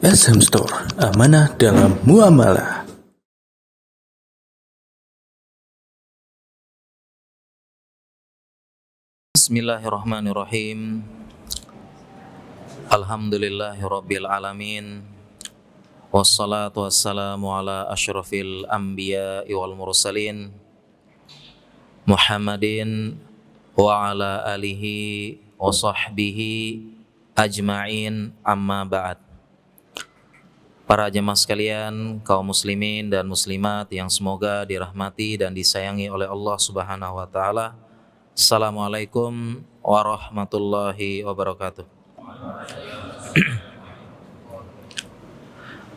SM Store, amanah dalam muamalah. Bismillahirrahmanirrahim. Alhamdulillahirabbil alamin. Wassalatu wassalamu ala asyrafil anbiya'i wal mursalin Muhammadin wa ala alihi wa sahbihi ajma'in, amma ba'd. Para jemaah sekalian, kaum muslimin dan muslimat yang semoga dirahmati dan disayangi oleh Allah Subhanahu wa taala. Assalamualaikum warahmatullahi wabarakatuh.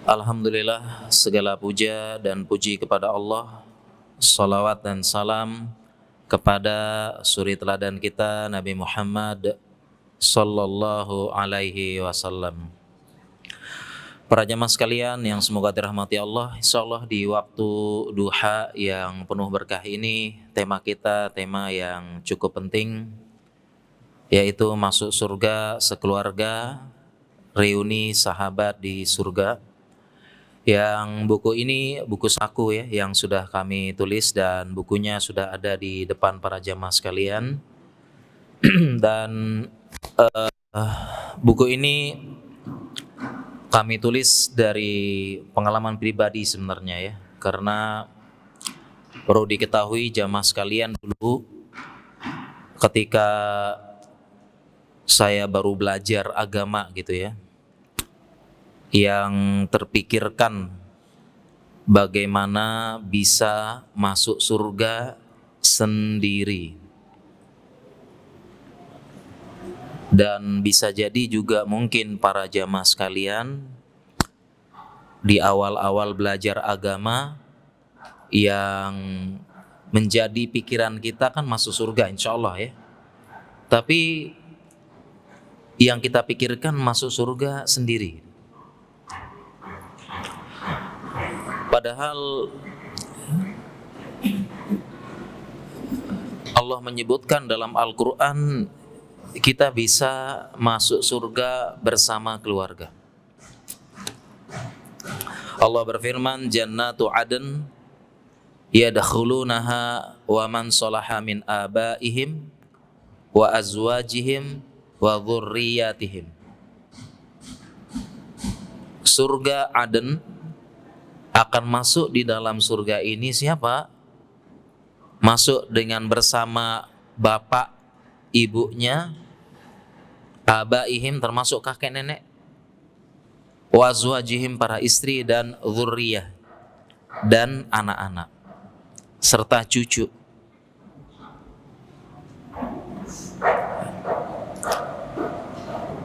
Alhamdulillah, segala puja dan puji kepada Allah. Salawat dan salam kepada suri teladan kita Nabi Muhammad sallallahu alaihi wasallam. Para jemaah sekalian yang semoga dirahmati Allah, insyaallah di waktu duha yang penuh berkah ini, tema kita tema yang cukup penting, yaitu masuk surga sekeluarga, reuni sahabat di surga. Yang buku ini buku saku ya, yang sudah kami tulis dan bukunya sudah ada di depan para jemaah sekalian. Dan buku ini kami tulis dari pengalaman pribadi sebenarnya ya, karena perlu diketahui jamaah sekalian, dulu ketika saya baru belajar agama gitu ya, yang terpikirkan bagaimana bisa masuk surga sendiri. Dan bisa jadi juga mungkin para jamaah sekalian di awal-awal belajar agama yang menjadi pikiran kita kan masuk surga insya Allah ya. Tapi yang kita pikirkan masuk surga sendiri. Padahal Allah menyebutkan dalam Al-Quran kita bisa masuk surga bersama keluarga. Allah berfirman, Jannatu adn yadkhulunaha wa man salaha min abaihim wa azwajihim wa dzurriyyatihim. Surga Aden, akan masuk di dalam surga ini siapa? Masuk dengan bersama bapak, ibunya, abaihim termasuk kakek nenek, wa azwajihim para istri, dan dzurriyyah dan anak-anak serta cucu.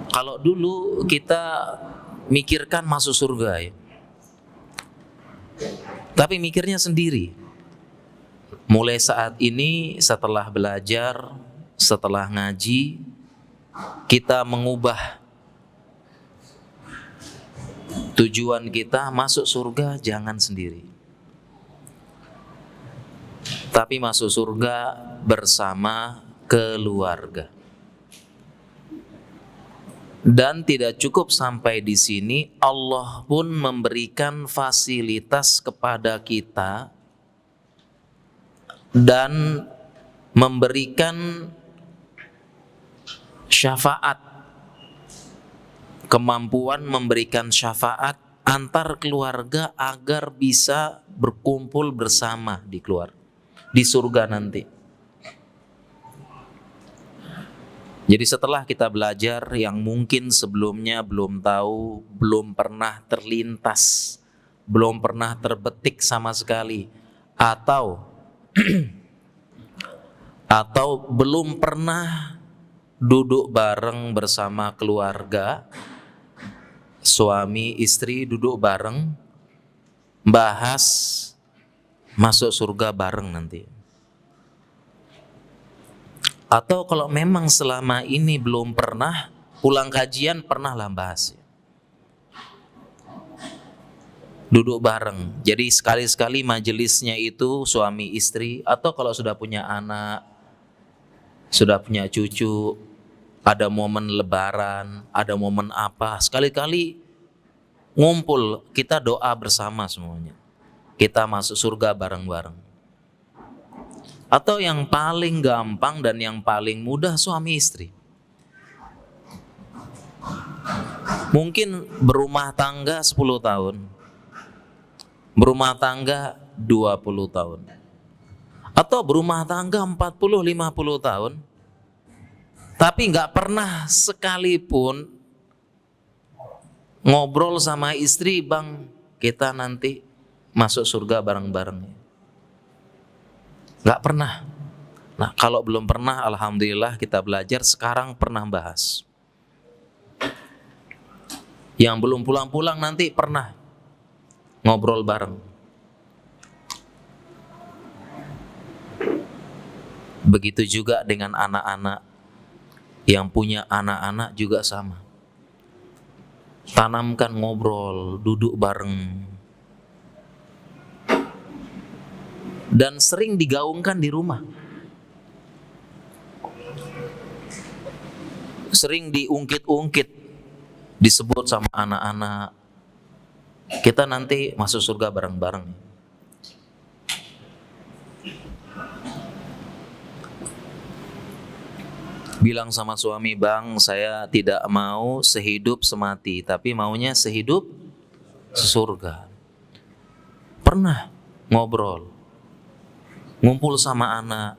Kalau dulu kita mikirkan masuk surga ya, tapi mikirnya sendiri. Mulai saat ini setelah belajar, setelah ngaji, kita mengubah tujuan kita masuk surga jangan sendiri, tapi masuk surga bersama keluarga. Dan tidak cukup sampai di sini, Allah pun memberikan fasilitas kepada kita dan memberikan syafaat, kemampuan memberikan syafaat antar keluarga agar bisa berkumpul bersama di surga nanti. Jadi setelah kita belajar yang mungkin sebelumnya belum tahu, belum pernah terlintas, belum pernah terbetik sama sekali, atau belum pernah duduk bareng bersama keluarga, suami istri duduk bareng, bahas masuk surga bareng nanti. Atau kalau memang selama ini belum pernah, pulang kajian pernahlah bahas. Duduk bareng. Jadi sekali-sekali majelisnya itu suami istri, atau kalau sudah punya anak, sudah punya cucu, ada momen lebaran, ada momen apa, sekali-kali ngumpul, kita doa bersama semuanya. Kita masuk surga bareng-bareng. Atau yang paling gampang dan yang paling mudah suami istri. Mungkin berumah tangga 10 tahun. Berumah tangga 20 tahun. Atau berumah tangga 40-50 tahun. Tapi nggak pernah sekalipun ngobrol sama istri, bang, kita nanti masuk surga bareng-bareng. Nggak pernah. Nah, kalau belum pernah, alhamdulillah kita belajar sekarang pernah bahas. Yang belum pulang-pulang nanti pernah ngobrol bareng. Begitu juga dengan anak-anak. Yang punya anak-anak juga sama. Tanamkan ngobrol, duduk bareng. Dan sering digaungkan di rumah. Sering diungkit-ungkit, disebut sama anak-anak, kita nanti masuk surga bareng-bareng. Bilang sama suami, bang, saya tidak mau sehidup semati, tapi maunya sehidup sesurga. Pernah ngobrol, ngumpul sama anak.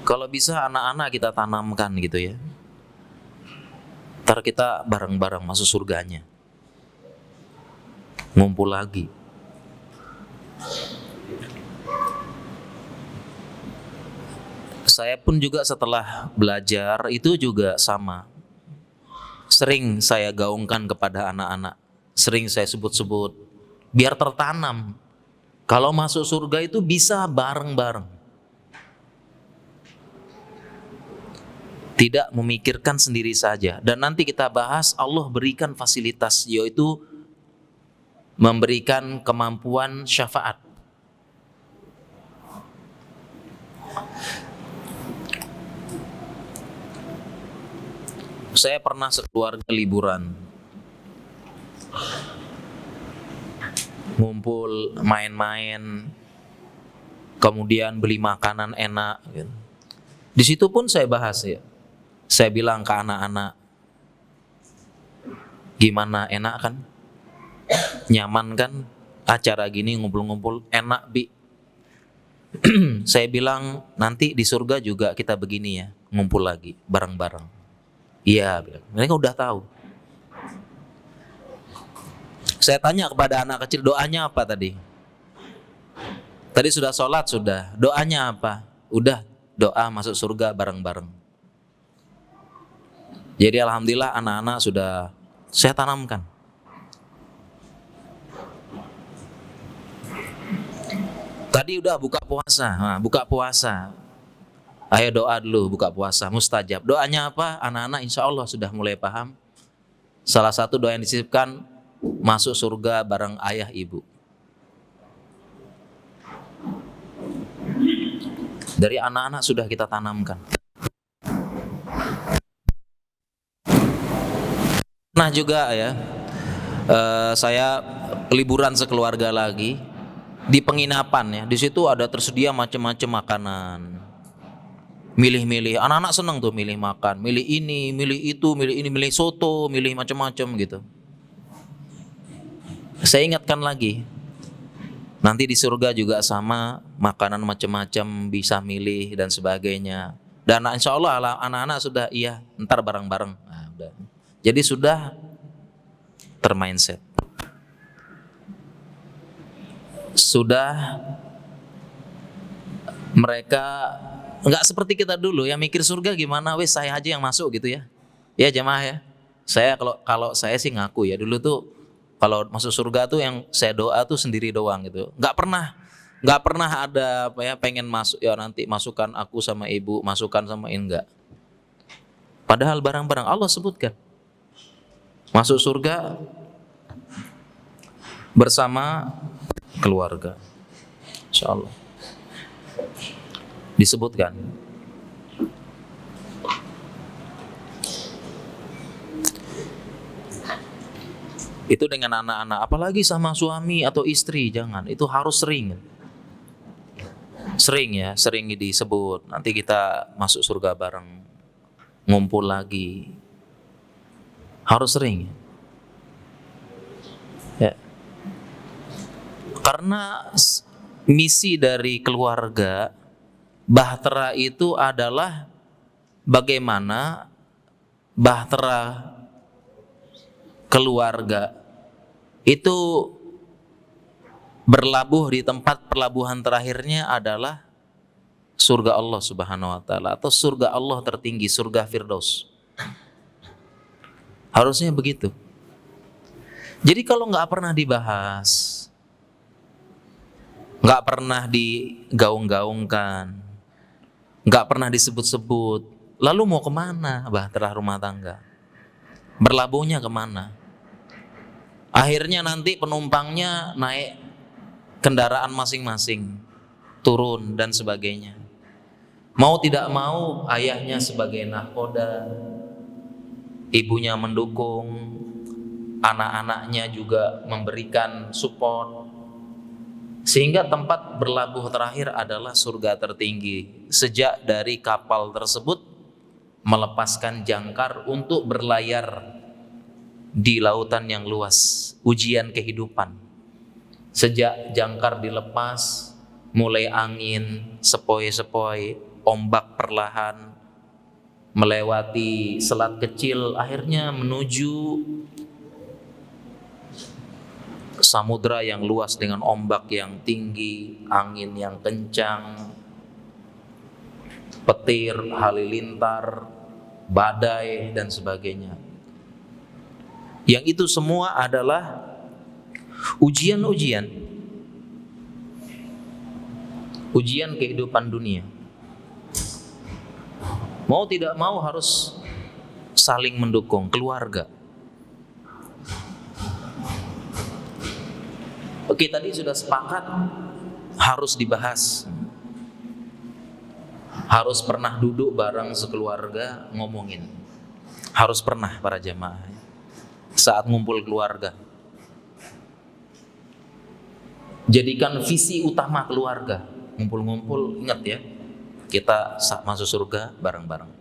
Kalau bisa anak-anak kita tanamkan gitu ya. Ntar kita bareng-bareng masuk surganya. Ngumpul lagi. Saya pun juga setelah belajar itu juga sama. Sering saya gaungkan kepada anak-anak. Sering saya sebut-sebut. Biar tertanam. Kalau masuk surga itu bisa bareng-bareng. Tidak memikirkan sendiri saja. Dan nanti kita bahas Allah berikan fasilitas, yaitu memberikan kemampuan syafaat. Saya pernah sekeluarga liburan, ngumpul, main-main, kemudian beli makanan enak. Di situ pun saya bahas ya. Saya bilang ke anak-anak, gimana, enak kan? Nyaman kan? Acara gini ngumpul-ngumpul, enak bi. Saya bilang nanti di surga juga kita begini ya, ngumpul lagi, bareng-bareng. Iya, bilang. Mereka udah tahu. Saya tanya kepada anak kecil, doanya apa tadi? Tadi sudah sholat, sudah. Doanya apa? Udah, doa masuk surga bareng-bareng. Jadi alhamdulillah anak-anak sudah saya tanamkan. Tadi udah buka puasa, nah, buka puasa. Ayo doa dulu buka puasa, mustajab. Doanya apa? Anak-anak insya Allah sudah mulai paham. Salah satu doa yang disisipkan, masuk surga bareng ayah ibu. Dari anak-anak sudah kita tanamkan. Nah juga ya, saya liburan sekeluarga lagi di penginapan ya. Di situ ada tersedia macam-macam makanan. Milih-milih, anak-anak seneng tuh milih makan, milih ini, milih itu, milih ini, milih soto, milih macam-macam gitu. Saya ingatkan lagi, nanti di surga juga sama, makanan macam-macam bisa milih dan sebagainya. Dan insya Allah anak-anak sudah iya, ntar bareng-bareng. Nah, udah. Jadi sudah termindset. Sudah mereka nggak seperti kita dulu yang mikir surga gimana, wes saya aja yang masuk gitu ya. Ya jemaah ya. Saya kalau saya sih ngaku ya, dulu tuh kalau masuk surga tuh yang saya doa tuh sendiri doang gitu. Nggak pernah ada apa ya pengen masuk ya nanti masukkan aku sama ibu, masukkan sama ini, enggak. Padahal barang-barang Allah sebutkan. Masuk surga bersama keluarga, insyaallah disebutkan. Itu dengan anak-anak, apalagi sama suami atau istri, jangan. Itu harus sering. Sering ya, sering disebut. Nanti kita masuk surga bareng, ngumpul lagi. Harus sering. Ya. Karena misi dari keluarga bahtera itu adalah bagaimana bahtera keluarga itu berlabuh di tempat perlabuhan terakhirnya adalah surga Allah Subhanahu wa taala atau surga Allah tertinggi, surga Firdaus. Harusnya begitu. Jadi kalau nggak pernah dibahas, nggak pernah digaung-gaungkan, nggak pernah disebut-sebut, lalu mau kemana bahtera rumah tangga? Berlabuhnya kemana? Akhirnya nanti penumpangnya naik kendaraan masing-masing, turun dan sebagainya. Mau tidak mau ayahnya sebagai nahkoda, ibunya mendukung, anak-anaknya juga memberikan support, sehingga tempat berlabuh terakhir adalah surga tertinggi. Sejak dari kapal tersebut melepaskan jangkar untuk berlayar di lautan yang luas, ujian kehidupan. Sejak jangkar dilepas, mulai angin sepoi-sepoi, ombak perlahan melewati selat kecil, akhirnya menuju samudra yang luas dengan ombak yang tinggi, angin yang kencang, petir, halilintar, badai dan sebagainya. Yang itu semua adalah ujian-ujian kehidupan dunia. Mau tidak mau harus saling mendukung keluarga. Oke, tadi sudah sepakat harus dibahas. Harus pernah duduk bareng sekeluarga ngomongin. Harus pernah para jamaah saat ngumpul keluarga. Jadikan visi utama keluarga. Ngumpul-ngumpul, ingat ya, kita masuk surga bareng-bareng.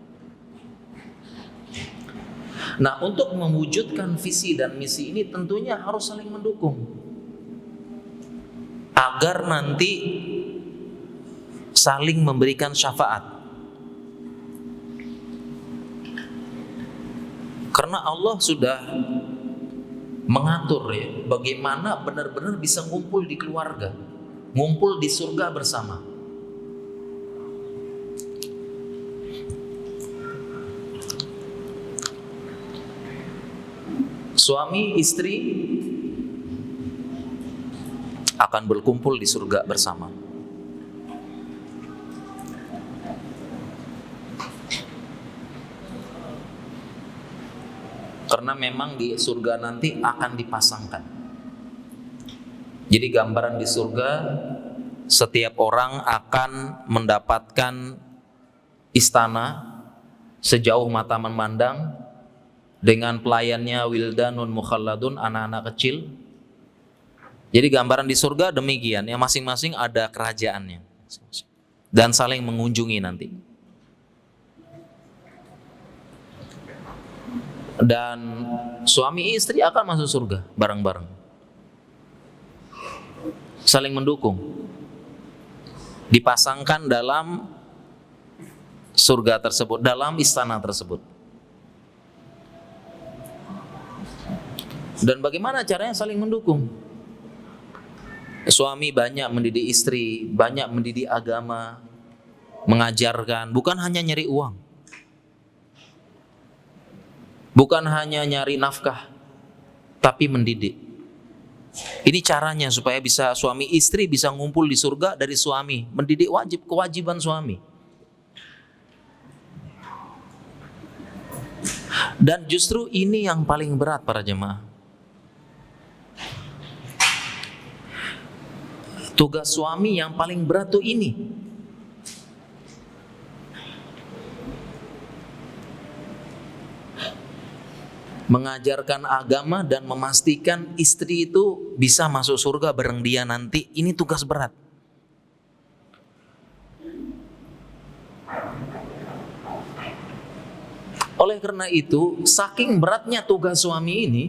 Nah, untuk mewujudkan visi dan misi ini tentunya harus saling mendukung, agar nanti saling memberikan syafaat. Karena Allah sudah mengatur ya, bagaimana benar-benar bisa ngumpul di keluarga, ngumpul di surga bersama. Suami istri akan berkumpul di surga bersama. Karena memang di surga nanti akan dipasangkan. Jadi gambaran di surga, setiap orang akan mendapatkan istana sejauh mata memandang dengan pelayannya wildanun mukhalladun, anak-anak kecil. Jadi gambaran di surga demikian, yang masing-masing ada kerajaannya dan saling mengunjungi nanti. Dan suami istri akan masuk surga bareng-bareng, saling mendukung, dipasangkan dalam surga tersebut, dalam istana tersebut. Dan bagaimana caranya saling mendukung? Suami banyak mendidik istri, banyak mendidik agama, mengajarkan, bukan hanya nyari uang, bukan hanya nyari nafkah, tapi mendidik. Ini caranya supaya bisa suami istri bisa ngumpul di surga dari suami. Mendidik kewajiban suami. Dan justru ini yang paling berat para jemaah. Tugas suami yang paling berat tuh ini. mengajarkan agama dan memastikan istri itu bisa masuk surga bareng dia nanti. Ini tugas berat. Oleh karena itu, saking beratnya tugas suami ini,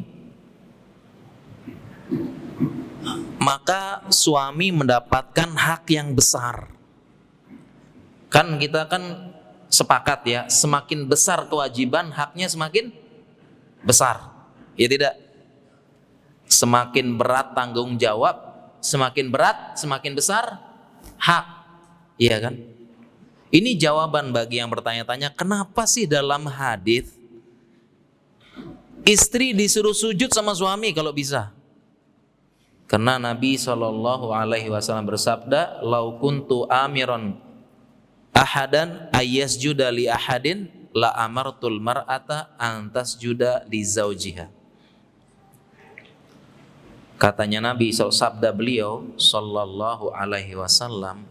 maka suami mendapatkan hak yang besar. Kan kita kan sepakat ya, semakin besar kewajiban, haknya semakin besar. Ya tidak? Semakin berat tanggung jawab, semakin berat, semakin besar hak. Iya kan? Ini jawaban bagi yang bertanya-tanya, kenapa sih dalam hadis istri disuruh sujud sama suami kalau bisa? Karena Nabi SAW bersabda, "Lau kuntu amiron ahadan ayyasjuda li ahadin la amartul mar'ata an tasjuda li zaujiha." Katanya Nabi, sabda beliau sallallahu alaihi wasallam,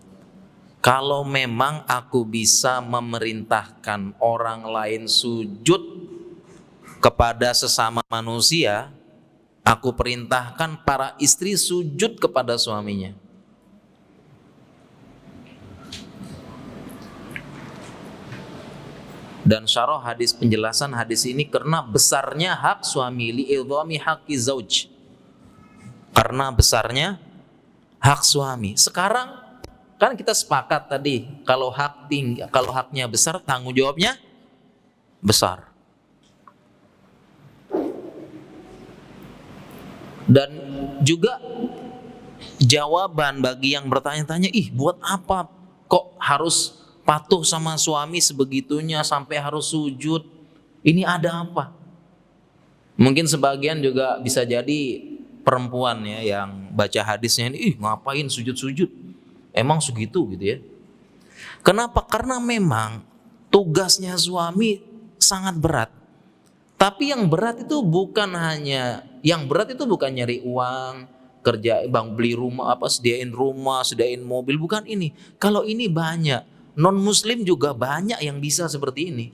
kalau memang aku bisa memerintahkan orang lain sujud kepada sesama manusia, aku perintahkan para istri sujud kepada suaminya. Dan syarah hadis, penjelasan hadis ini, karena besarnya hak suami, li'idhami haqqi zauj. Karena besarnya hak suami. Sekarang kan kita sepakat tadi, kalau haknya besar, tanggung jawabnya besar. Dan juga jawaban bagi yang bertanya-tanya, buat apa kok harus patuh sama suami sebegitunya sampai harus sujud? Ini ada apa? Mungkin sebagian juga bisa jadi perempuan ya yang baca hadisnya ini, ngapain sujud-sujud? Emang segitu gitu ya. Kenapa? Karena memang tugasnya suami sangat berat. Tapi yang berat itu bukan nyari uang, kerja, beli rumah, sediain mobil, bukan ini. Kalau ini banyak, non muslim juga banyak yang bisa seperti ini.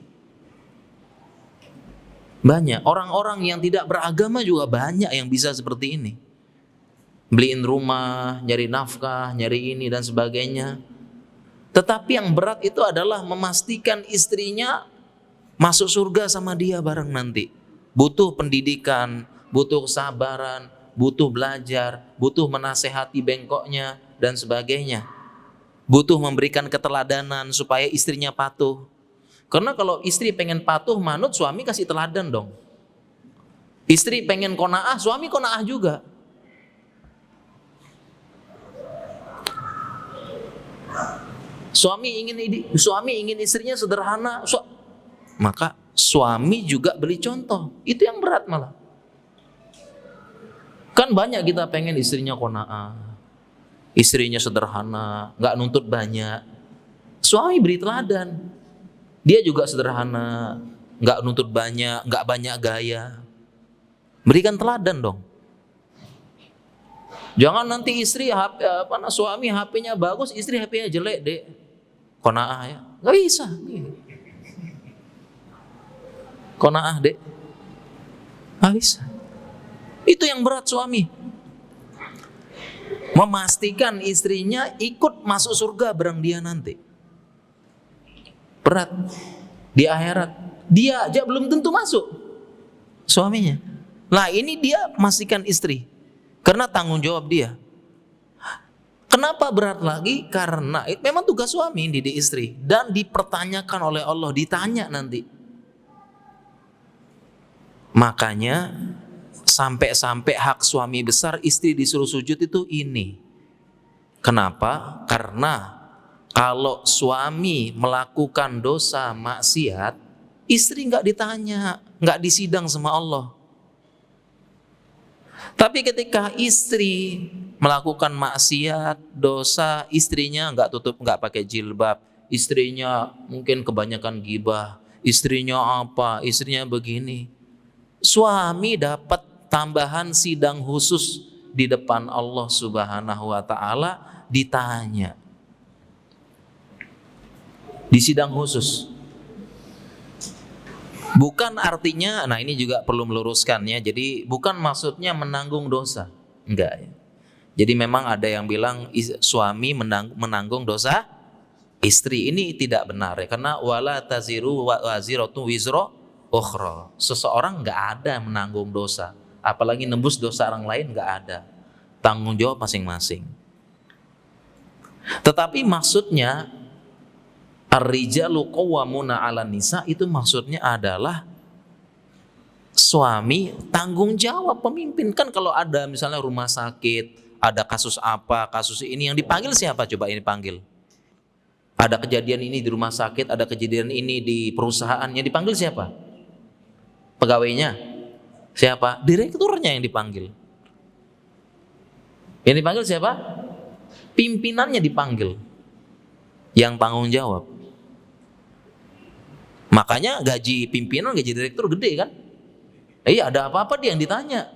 Banyak, orang-orang yang tidak beragama juga banyak yang bisa seperti ini. Beliin rumah, nyari nafkah, nyari ini dan sebagainya. Tetapi yang berat itu adalah memastikan istrinya masuk surga sama dia bareng nanti. Butuh pendidikan, butuh kesabaran, butuh belajar, butuh menasehati bengkoknya dan sebagainya. Butuh memberikan keteladanan supaya istrinya patuh. Karena kalau istri pengen patuh manut, suami kasih teladan dong. Istri pengen qanaah, suami qanaah juga. Suami ingin istrinya sederhana, maka suami juga beri contoh. Itu yang berat malah. Kan banyak kita pengen istrinya qanaah, istrinya sederhana, nggak nuntut banyak. Suami beri teladan. Dia juga sederhana, nggak nuntut banyak, nggak banyak gaya. Berikan teladan dong. Jangan nanti suami HP-nya bagus, istri HP-nya jelek, Dek. Qanaah ya, nggak bisa. Qanaah, Dek, nggak bisa. Itu yang berat suami. Memastikan istrinya ikut masuk surga bareng dia nanti. Berat. Di akhirat dia aja belum tentu masuk, suaminya. Lah ini dia memastikan istri, karena tanggung jawab dia. Kenapa berat lagi? Karena memang tugas suami didik istri dan dipertanyakan oleh Allah, ditanya nanti. Makanya sampai hak suami besar, istri disuruh sujud itu ini. Kenapa? Karena kalau suami melakukan dosa maksiat, istri nggak ditanya, nggak disidang sama Allah. Tapi ketika istri melakukan maksiat, dosa, istrinya nggak pakai jilbab, istrinya mungkin kebanyakan gibah, istrinya begini, suami dapat tambahan sidang khusus di depan Allah Subhanahu wa Ta'ala, ditanya di sidang khusus. Bukan artinya, nah ini juga perlu meluruskan ya. Jadi bukan maksudnya menanggung dosa, enggak ya. Jadi memang ada yang bilang suami menanggung dosa istri. Ini tidak benar ya, karena wala taziru waziratu wizra ukhra. Seseorang enggak ada menanggung dosa, apalagi nembus dosa orang lain, enggak ada. Tanggung jawab masing-masing. Tetapi maksudnya ar-rijalu qawwamuna 'alan nisa itu maksudnya adalah suami tanggung jawab pemimpin. Kan kalau ada misalnya rumah sakit, ada kasus apa, kasus ini yang dipanggil siapa coba ini panggil? Ada kejadian ini di rumah sakit, ada kejadian ini di perusahaan, yang dipanggil siapa? Pegawainya? Siapa? Direkturnya yang dipanggil. Yang dipanggil siapa? Pimpinannya dipanggil. Yang tanggung jawab. Makanya gaji pimpinan, gaji direktur gede kan? Iya, ada apa-apa dia yang ditanya.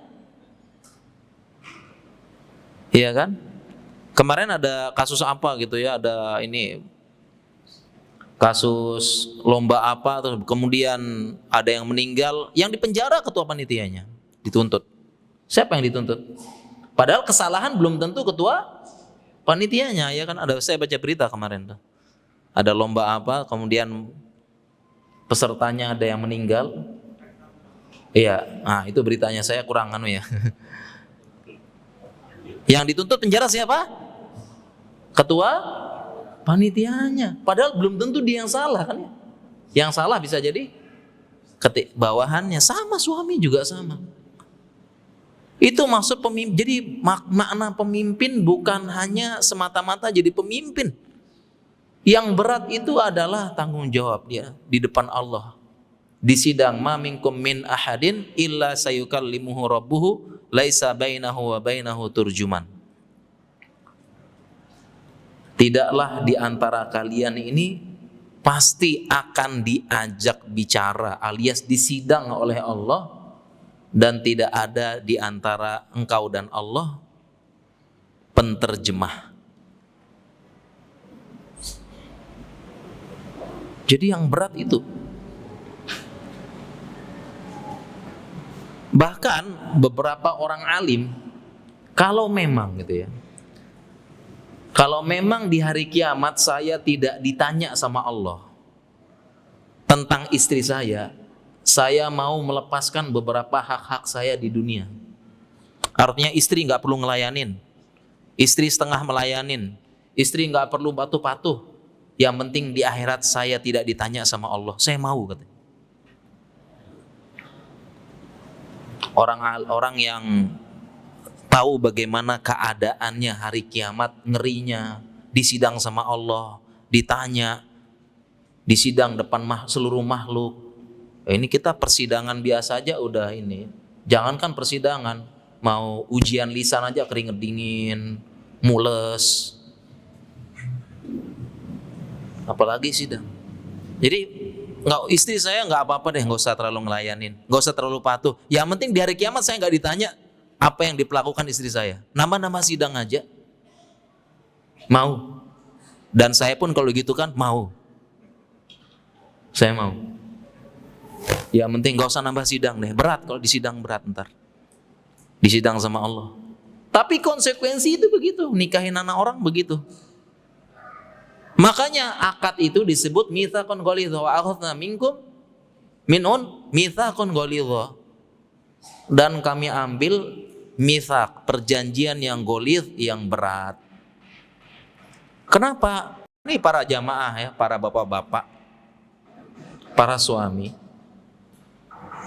Iya kan? Kemarin ada kasus apa gitu ya, ada ini kasus lomba apa, terus kemudian ada yang meninggal, yang dipenjara ketua panitianya, dituntut. Siapa yang dituntut? Padahal kesalahan belum tentu ketua panitianya, ya kan? Saya baca berita kemarin tuh. Ada lomba apa, kemudian pesertanya ada yang meninggal. Iya, nah itu beritanya, saya kurang ya. Yang dituntut penjara siapa? Ketua panitianya. Padahal belum tentu dia yang salah kan ya. Yang salah bisa jadi bawahannya, sama suami juga sama. Itu maksud pemimpin. Jadi makna pemimpin bukan hanya semata-mata jadi pemimpin. Yang berat itu adalah tanggung jawab dia di depan Allah. Di sidang, ma minkum min ahadin illa sayukallimuhu rabbuhu laisa bainahu wa bainahu turjuman. Tidaklah di antara kalian ini pasti akan diajak bicara alias disidang oleh Allah, dan tidak ada di antara engkau dan Allah penterjemah. Jadi yang berat itu. Bahkan beberapa orang alim, kalau memang gitu ya, kalau memang di hari kiamat saya tidak ditanya sama Allah tentang istri saya mau melepaskan beberapa hak-hak saya di dunia. Artinya istri nggak perlu ngelayanin, istri setengah melayanin, istri nggak perlu patuh-patuh. Yang penting di akhirat saya tidak ditanya sama Allah. Saya mau katanya. Orang yang tahu bagaimana keadaannya hari kiamat, ngerinya, disidang sama Allah, ditanya, disidang depan seluruh makhluk. Ini kita persidangan biasa aja udah ini. Jangankan persidangan, mau ujian lisan aja keringet dingin, mules. Apalagi sidang. Jadi istri saya nggak apa-apa deh, nggak usah terlalu ngelayanin, nggak usah terlalu patuh. Yang penting di hari kiamat saya nggak ditanya apa yang diperlakukan istri saya. Nama-nama sidang aja mau. Dan saya pun kalau gitu kan mau. Saya mau. Yang penting nggak usah nambah sidang deh. Berat kalau di sidang, berat ntar. Di sidang sama Allah. Tapi konsekuensi itu begitu, nikahin anak orang begitu. Makanya akad itu disebut mitsaqun ghalidha wa akhadna minkum mitsaqun ghalidha. Dan kami ambil mitsaq, perjanjian yang ghalidh, yang berat. Kenapa? Ini para jamaah ya, para bapak-bapak, para suami.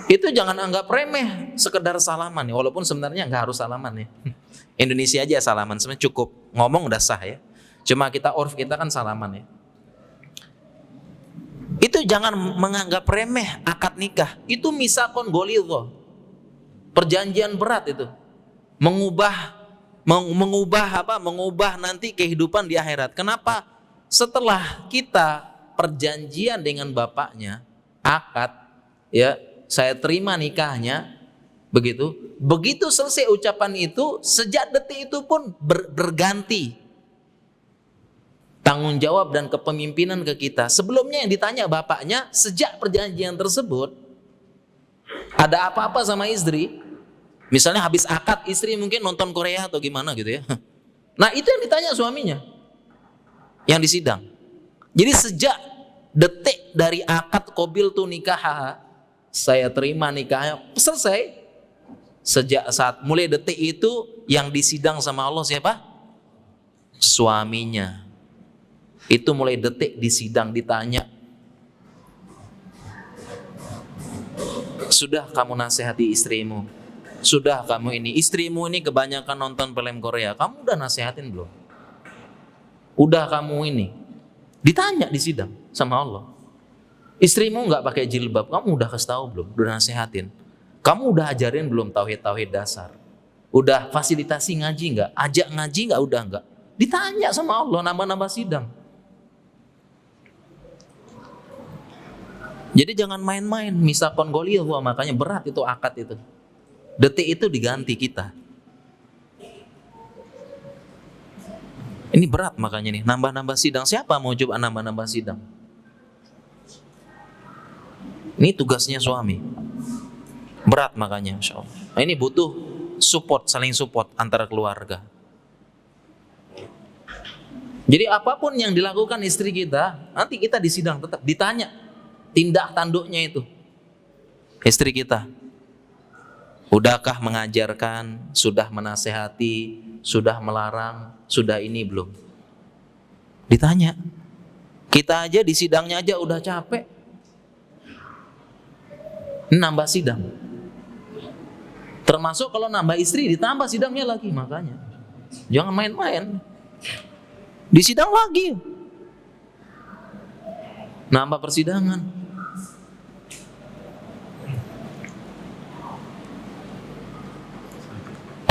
Itu jangan anggap remeh sekedar salaman ya, walaupun sebenarnya nggak harus salaman ya. Indonesia aja salaman sebenarnya cukup, ngomong udah sah ya. Cuma urf kita kan salaman ya. Itu jangan menganggap remeh akad nikah. Itu mitsaqun ghalidha. Perjanjian berat itu. Mengubah nanti kehidupan di akhirat. Kenapa? Setelah kita perjanjian dengan bapaknya, akad ya, saya terima nikahnya, begitu selesai ucapan itu, sejak detik itu pun berganti tanggung jawab dan kepemimpinan ke kita. Sebelumnya yang ditanya bapaknya, sejak perjanjian tersebut Ada apa-apa sama istri, misalnya habis akad istri mungkin nonton Korea atau gimana gitu ya. Nah itu yang ditanya suaminya, yang disidang. Jadi sejak detik dari akad qabil tu nikah, saya terima nikahnya, selesai. Sejak saat mulai detik itu yang disidang sama Allah siapa? Suaminya. Itu mulai detik disidang, ditanya, sudah kamu nasihati istrimu? Sudah kamu ini, istrimu ini kebanyakan nonton film Korea, kamu udah nasihatin belum? Udah kamu ini, ditanya di sidang sama Allah. Istrimu nggak pakai jilbab, kamu udah kasih tahu belum? Udah nasihatin. Kamu udah ajarin belum tauhid dasar? Udah fasilitasi ngaji nggak? Ajak ngaji nggak? Udah nggak? Ditanya sama Allah, nambah-nambah sidang. Jadi jangan main-main, misakon golil, makanya berat itu akad itu. Detik itu diganti kita. Ini berat makanya nih, nambah-nambah sidang. Siapa mau coba nambah-nambah sidang? Ini tugasnya suami. Berat makanya, Masya Allah. Nah, ini butuh support, saling support antara keluarga. Jadi apapun yang dilakukan istri kita, nanti kita di sidang tetap ditanya tindak tanduknya itu. Istri kita, udahkah mengajarkan, sudah menasehati, sudah melarang, sudah ini belum? Ditanya. Kita aja di sidangnya aja udah capek. Ini nambah sidang. Termasuk kalau nambah istri ditambah sidangnya lagi, makanya jangan main-main. Di sidang lagi. Nambah persidangan.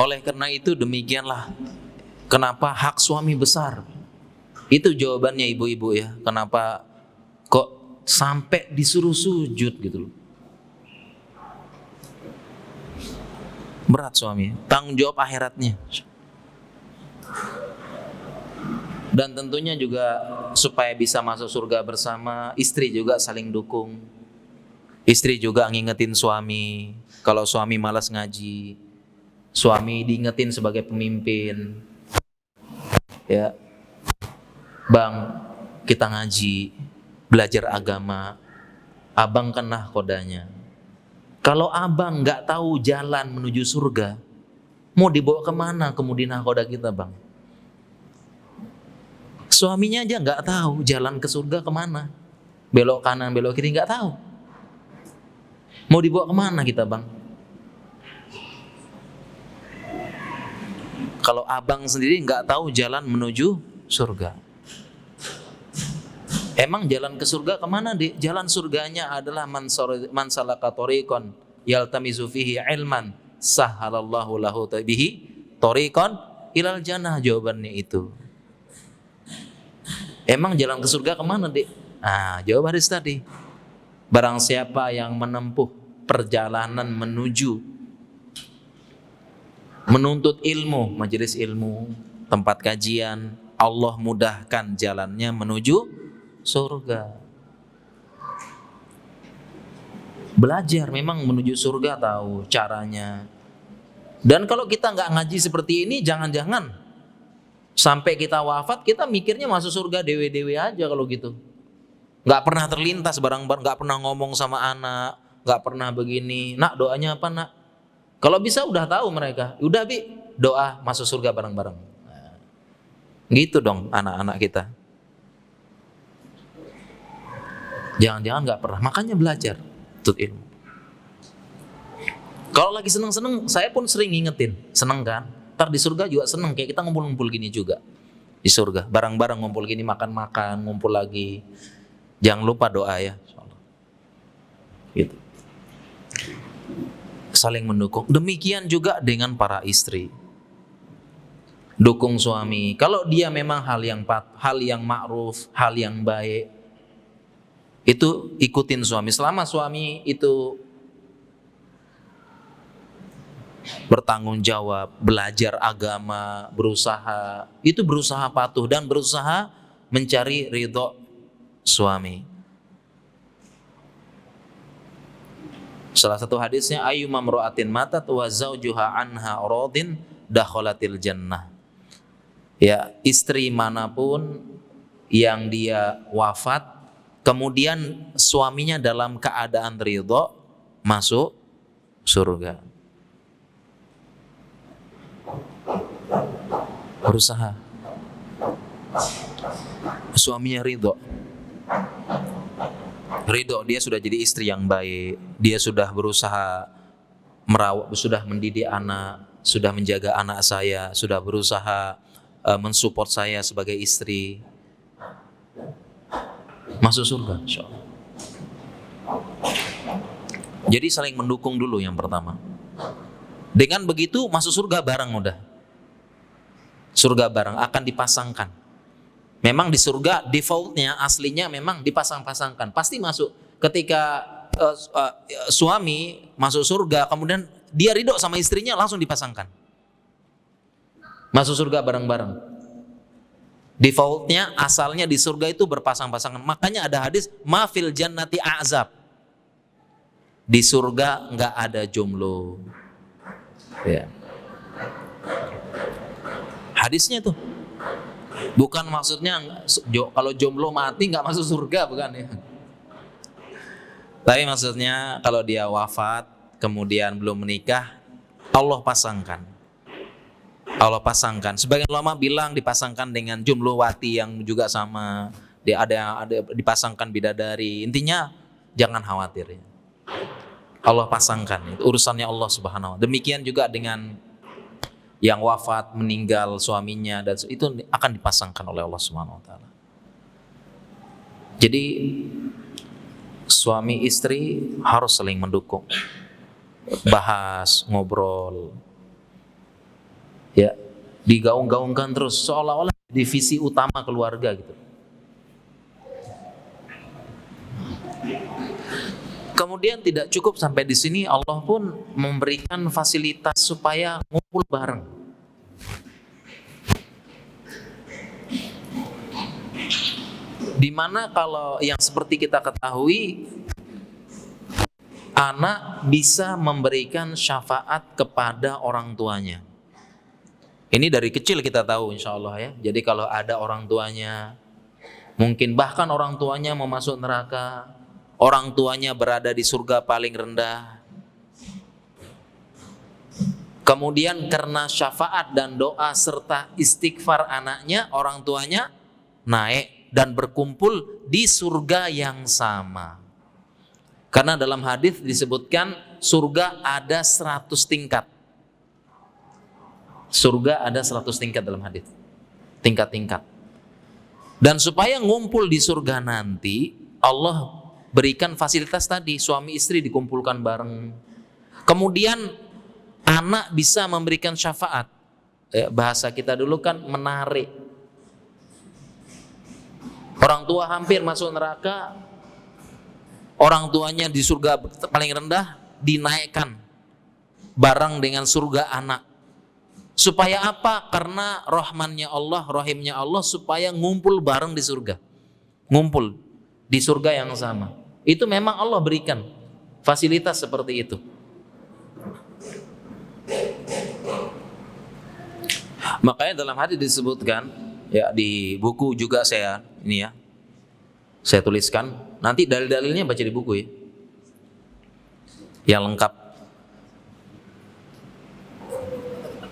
Oleh karena itu demikianlah kenapa hak suami besar. Itu jawabannya ibu-ibu ya. Kenapa kok sampai disuruh sujud gitu loh. Berat suami, tanggung jawab akhiratnya. Dan tentunya juga supaya bisa masuk surga bersama, istri juga saling dukung. Istri juga ngingetin suami, kalau suami malas ngaji, suami diingetin sebagai pemimpin. Ya, Bang, kita ngaji, belajar agama. Abang kan nahkodanya. Kalau abang nggak tahu jalan menuju surga, mau dibawa kemana kemudi nahkoda kita, Bang? Suaminya aja nggak tahu jalan ke surga kemana, belok kanan belok kiri nggak tahu, mau dibawa kemana kita, Bang? Kalau abang sendiri nggak tahu jalan menuju surga, emang jalan ke surga kemana, Dik? Jalan surganya adalah man salaka tariqan yaltamizu fihi ilman sahhalallahu lahu bihi tariqan ilal jannah. Jawabannya itu. Emang jalan ke surga kemana, Dik? Nah, jawab hadis tadi. Barang siapa yang menempuh perjalanan menuju menuntut ilmu, majelis ilmu, tempat kajian, Allah mudahkan jalannya menuju surga. Belajar memang menuju surga, tahu caranya. Dan kalau kita nggak ngaji seperti ini, jangan-jangan sampai kita wafat kita mikirnya masuk surga dewe-dewe aja kalau gitu. Nggak pernah terlintas barang-barang, nggak pernah ngomong sama anak, nggak pernah begini. Nak, doanya apa, Nak? Kalau bisa udah tahu mereka. Udah, Bi, doa masuk surga bareng-bareng. Nah, gitu dong anak-anak kita. Jangan-jangan nggak pernah. Makanya belajar tut ilmu. Kalau lagi seneng-seneng, saya pun sering ngingetin. Seneng kan? Ntar di surga juga seneng. Kayak kita ngumpul-ngumpul gini juga di surga. Bareng-bareng ngumpul gini, makan-makan, ngumpul lagi. Jangan lupa doa ya. Gitu. Saling mendukung. Demikian juga dengan para istri. Dukung suami. Kalau dia memang hal yang ma'ruf, hal yang baik, itu ikutin suami. Selama suami itu bertanggung jawab, belajar agama, berusaha, itu berusaha patuh dan berusaha mencari ridho suami. Salah satu hadisnya ayyuma imra'atin matat wa zaujuha anha radin dakhalatil jannah. Ya, istri manapun yang dia wafat kemudian suaminya dalam keadaan ridho, masuk surga. Berusaha suaminya ridho, dia sudah jadi istri yang baik, dia sudah berusaha merawat, sudah mendidik anak, sudah menjaga anak saya, sudah berusaha mensupport saya sebagai istri, masuk surga insyaallah. Jadi saling mendukung dulu yang pertama. Dengan begitu masuk surga bareng udah. Surga bareng akan dipasangkan. Memang di surga defaultnya aslinya memang dipasang-pasangkan, pasti masuk. Ketika suami masuk surga kemudian dia ridho sama istrinya, langsung dipasangkan, masuk surga bareng-bareng. Defaultnya asalnya di surga itu berpasang-pasangan. Makanya ada hadis ma fil jannati a'zab, di surga nggak ada jomblo ya. Hadisnya tuh bukan maksudnya kalau jomblo mati nggak masuk surga, bukan ya. Tapi maksudnya kalau dia wafat kemudian belum menikah, Allah pasangkan. Allah pasangkan. Sebagian ulama bilang dipasangkan dengan jumlowati yang juga sama. Dia ada dipasangkan bidadari. Intinya jangan khawatir ya. Allah pasangkan. Itu urusannya Allah Subhanahu wa taala. Demikian juga dengan yang wafat, meninggal suaminya, dan itu akan dipasangkan oleh Allah Subhanahu wa taala. Jadi suami istri harus saling mendukung. Bahas, ngobrol. Ya, digaung-gaungkan terus seolah-olah divisi utama keluarga gitu. Kemudian tidak cukup sampai di sini, Allah pun memberikan fasilitas supaya ngumpul bareng. Dimana kalau yang seperti kita ketahui, anak bisa memberikan syafaat kepada orang tuanya. Ini dari kecil kita tahu insya Allah ya. Jadi kalau ada orang tuanya, mungkin bahkan orang tuanya mau masuk neraka, orang tuanya berada di surga paling rendah, kemudian karena syafaat dan doa serta istighfar anaknya, orang tuanya naik dan berkumpul di surga yang sama. Karena dalam hadis disebutkan surga ada 100 tingkat. Surga ada 100 tingkat dalam hadis. Tingkat-tingkat. Dan supaya ngumpul di surga nanti, Allah berikan fasilitas tadi, suami istri dikumpulkan bareng. Kemudian anak bisa memberikan syafaat. Bahasa kita dulu kan menarik. Orang tua hampir masuk neraka, orang tuanya di surga paling rendah, dinaikkan bareng dengan surga anak. Supaya apa? Karena rahmannya Allah, rahimnya Allah, supaya ngumpul bareng di surga. Ngumpul di surga yang sama. Itu memang Allah berikan fasilitas seperti itu. Makanya dalam hadis disebutkan, ya di buku juga saya tuliskan. Nanti dalil-dalilnya baca di buku ya, yang lengkap.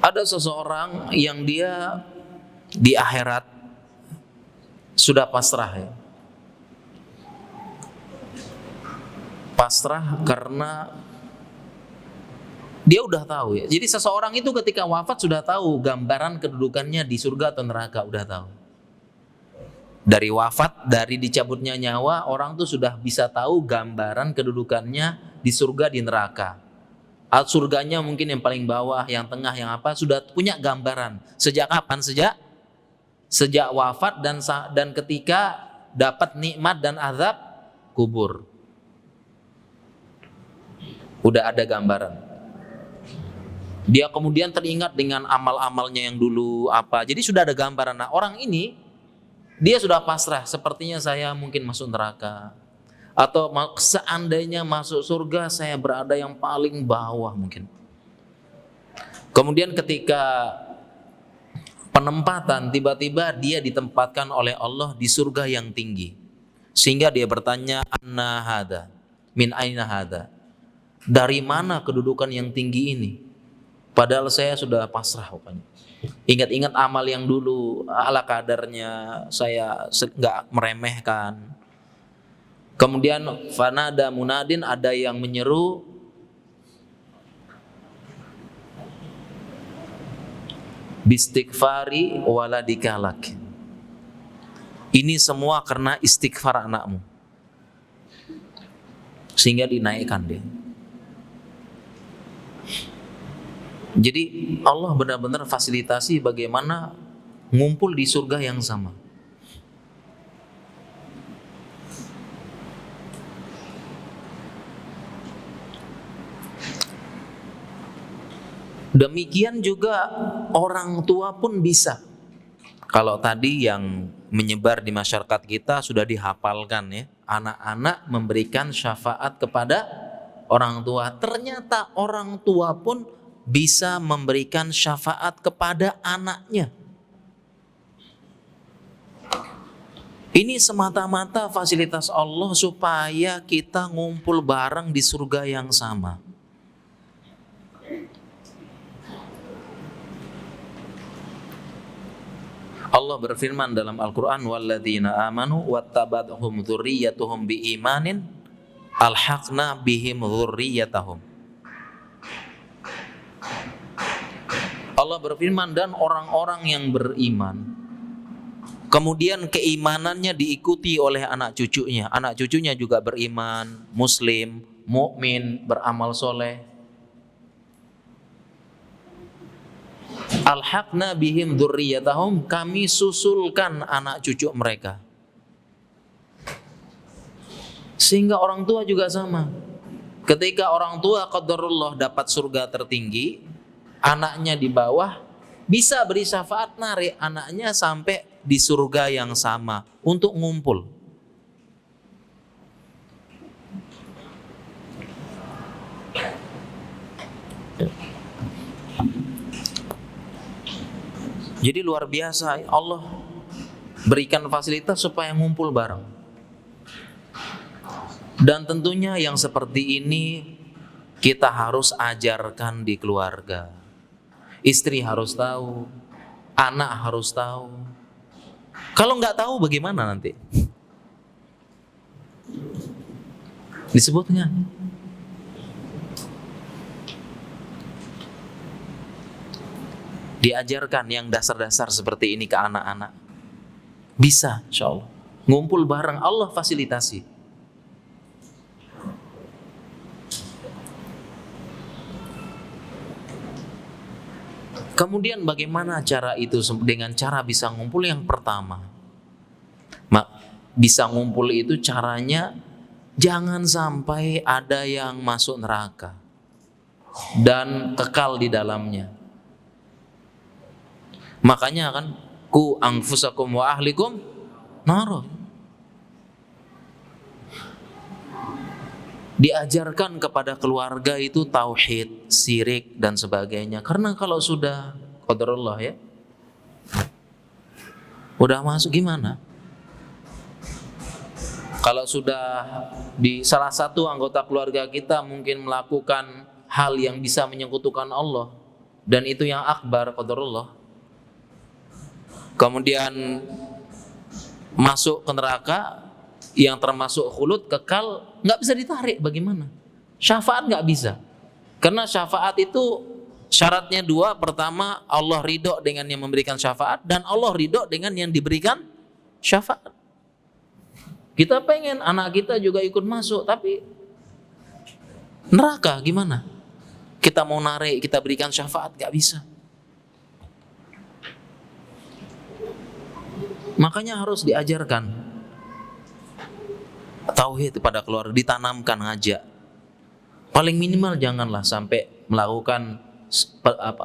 Ada seseorang yang dia di akhirat sudah pasrah ya. Pasrah karena dia udah tahu ya. Jadi seseorang itu ketika wafat sudah tahu gambaran kedudukannya di surga atau neraka, udah tahu. Dari wafat, dari dicabutnya nyawa, orang tuh sudah bisa tahu gambaran kedudukannya di surga, di neraka. Surganya mungkin yang paling bawah, yang tengah, yang apa, sudah punya gambaran. Sejak kapan? Sejak wafat dan ketika dapat nikmat dan azab kubur. Udah ada gambaran. Dia kemudian teringat dengan amal-amalnya yang dulu apa. Jadi sudah ada gambaran. Nah, orang ini dia sudah pasrah, sepertinya saya mungkin masuk neraka. Atau seandainya masuk surga saya berada yang paling bawah mungkin. Kemudian ketika penempatan, tiba-tiba dia ditempatkan oleh Allah di surga yang tinggi. Sehingga dia bertanya, anna hada, min aina hada. Dari mana kedudukan yang tinggi ini? Padahal saya sudah pasrah pokoknya. Ingat-ingat amal yang dulu, ala kadarnya, saya enggak meremehkan. Kemudian fanada munadin, ada yang menyeru, bistighfari waladikalak. Ini semua karena istighfar anakmu. Sehingga dinaikkan dia. Jadi Allah benar-benar fasilitasi bagaimana ngumpul di surga yang sama. Demikian juga orang tua pun bisa. Kalau tadi yang menyebar di masyarakat kita sudah dihafalkan ya, anak-anak memberikan syafaat kepada orang tua. Ternyata orang tua pun bisa memberikan syafaat kepada anaknya. Ini semata-mata fasilitas Allah supaya kita ngumpul bareng di surga yang sama. Allah berfirman dalam Al-Quran, walladzina amanu wattaba'athum dzurriyyatuhum biimanin alhaqna bihim dzurriyyatahum. Allah berfirman, dan orang-orang yang beriman kemudian keimanannya diikuti oleh anak cucunya. Anak cucunya juga beriman, muslim, mukmin, beramal soleh. Alhaqna bihim dzurriyyatahum, kami susulkan anak cucu mereka. Sehingga orang tua juga sama. Ketika orang tua qadarullah dapat surga tertinggi, anaknya di bawah, bisa beri syafaat narik anaknya sampai di surga yang sama untuk ngumpul. Jadi luar biasa, Allah berikan fasilitas supaya ngumpul bareng. Dan tentunya yang seperti ini kita harus ajarkan di keluarga. Istri harus tahu, anak harus tahu. Kalau nggak tahu bagaimana nanti? Disebutnya. Diajarkan yang dasar-dasar seperti ini ke anak-anak. Bisa, insya Allah. Ngumpul bareng, Allah fasilitasi. Kemudian bagaimana cara itu? Dengan cara bisa ngumpul yang pertama. Bisa ngumpul itu caranya jangan sampai ada yang masuk neraka dan kekal di dalamnya. Makanya kan ku anfusakum wa ahlikum nar. Diajarkan kepada keluarga itu tauhid, syirik dan sebagainya. Karena kalau sudah qadarullah ya, udah masuk gimana? Kalau sudah di salah satu anggota keluarga kita mungkin melakukan hal yang bisa menyekutukan Allah, dan itu yang akbar qadarullah, kemudian masuk ke neraka yang termasuk khulud, kekal, nggak bisa ditarik. Bagaimana? Syafaat nggak bisa, karena syafaat itu syaratnya dua. Pertama, Allah ridho dengan yang memberikan syafaat, dan Allah ridho dengan yang diberikan syafaat. Kita pengen anak kita juga ikut masuk, tapi neraka gimana? Kita mau narik, kita berikan syafaat, nggak bisa. Makanya harus diajarkan tauhid pada keluarga, ditanamkan, ngajak. Paling minimal janganlah sampai melakukan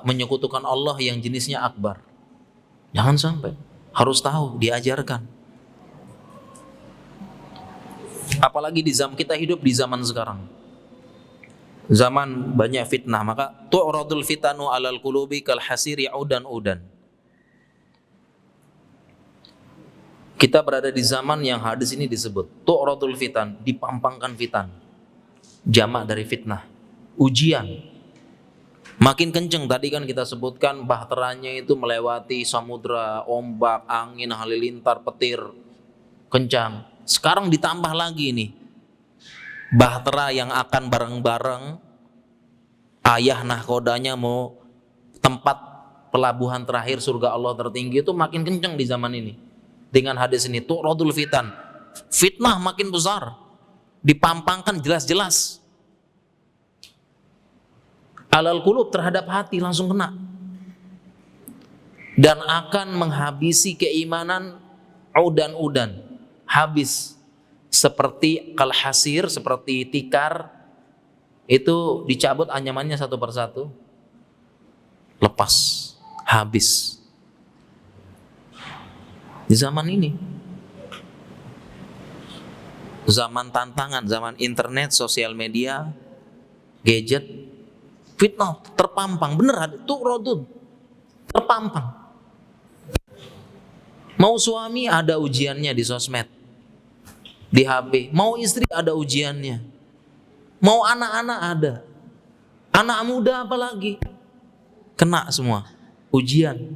menyekutukan Allah yang jenisnya akbar. Jangan sampai. Harus tahu, diajarkan. Apalagi kita hidup di zaman sekarang. Zaman banyak fitnah, maka tu'radul fitanu 'alal qulubi kal hasiri udan. Kita berada di zaman yang hadis ini disebut tu'radul fitan, dipampangkan fitan. Jamak dari fitnah, ujian. Makin kenceng, tadi kan kita sebutkan bahteranya itu melewati samudra, ombak, angin, halilintar, petir, kencang. Sekarang ditambah lagi nih, bahtera yang akan bareng-bareng ayah nahkodanya mau tempat pelabuhan terakhir surga Allah tertinggi itu makin kencang di zaman ini. Dengan hadis ini tu'radul fitan, fitnah makin besar, dipampangkan jelas-jelas. Alal qulub, terhadap hati langsung kena. Dan akan menghabisi keimanan udan. Habis. Seperti kalhasir, seperti tikar, itu dicabut anyamannya satu persatu. Lepas. Habis. Di zaman ini. Zaman tantangan, zaman internet, sosial media, gadget, fitnah terpampang, bener itu rodud terpampang. Mau suami ada ujiannya di sosmed, di HP. Mau istri ada ujiannya. Mau anak-anak ada. Anak muda apalagi kena semua ujian.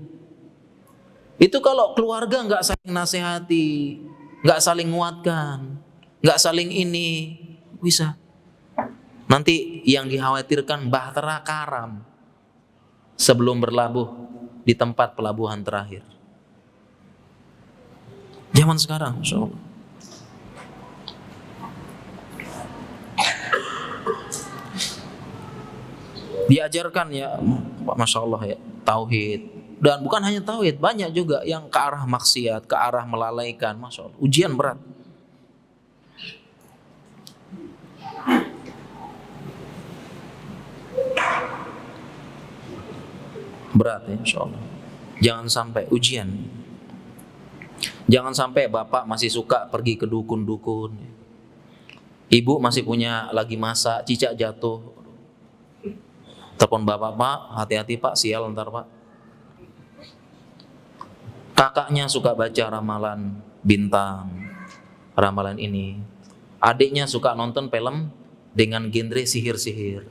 Itu kalau keluarga nggak saling nasihati, nggak saling nguatkan, nggak saling ini, bisa. Nanti yang dikhawatirkan bahtera karam sebelum berlabuh di tempat pelabuhan terakhir. Zaman sekarang, insyaallah. Diajarkan ya, masya Allah ya, tauhid. Dan bukan hanya tauhid, banyak juga yang ke arah maksiat, ke arah melalaikan, masya Allah. Ujian berat. Berat ya, insya Allah. Jangan sampai ujian. Jangan sampai bapak masih suka pergi ke dukun-dukun. Ibu masih punya lagi masak, cicak jatuh. Telepon bapak, pak, hati-hati pak, sial ntar pak. Kakaknya suka baca ramalan bintang, ramalan ini. Adiknya suka nonton film dengan genre sihir-sihir.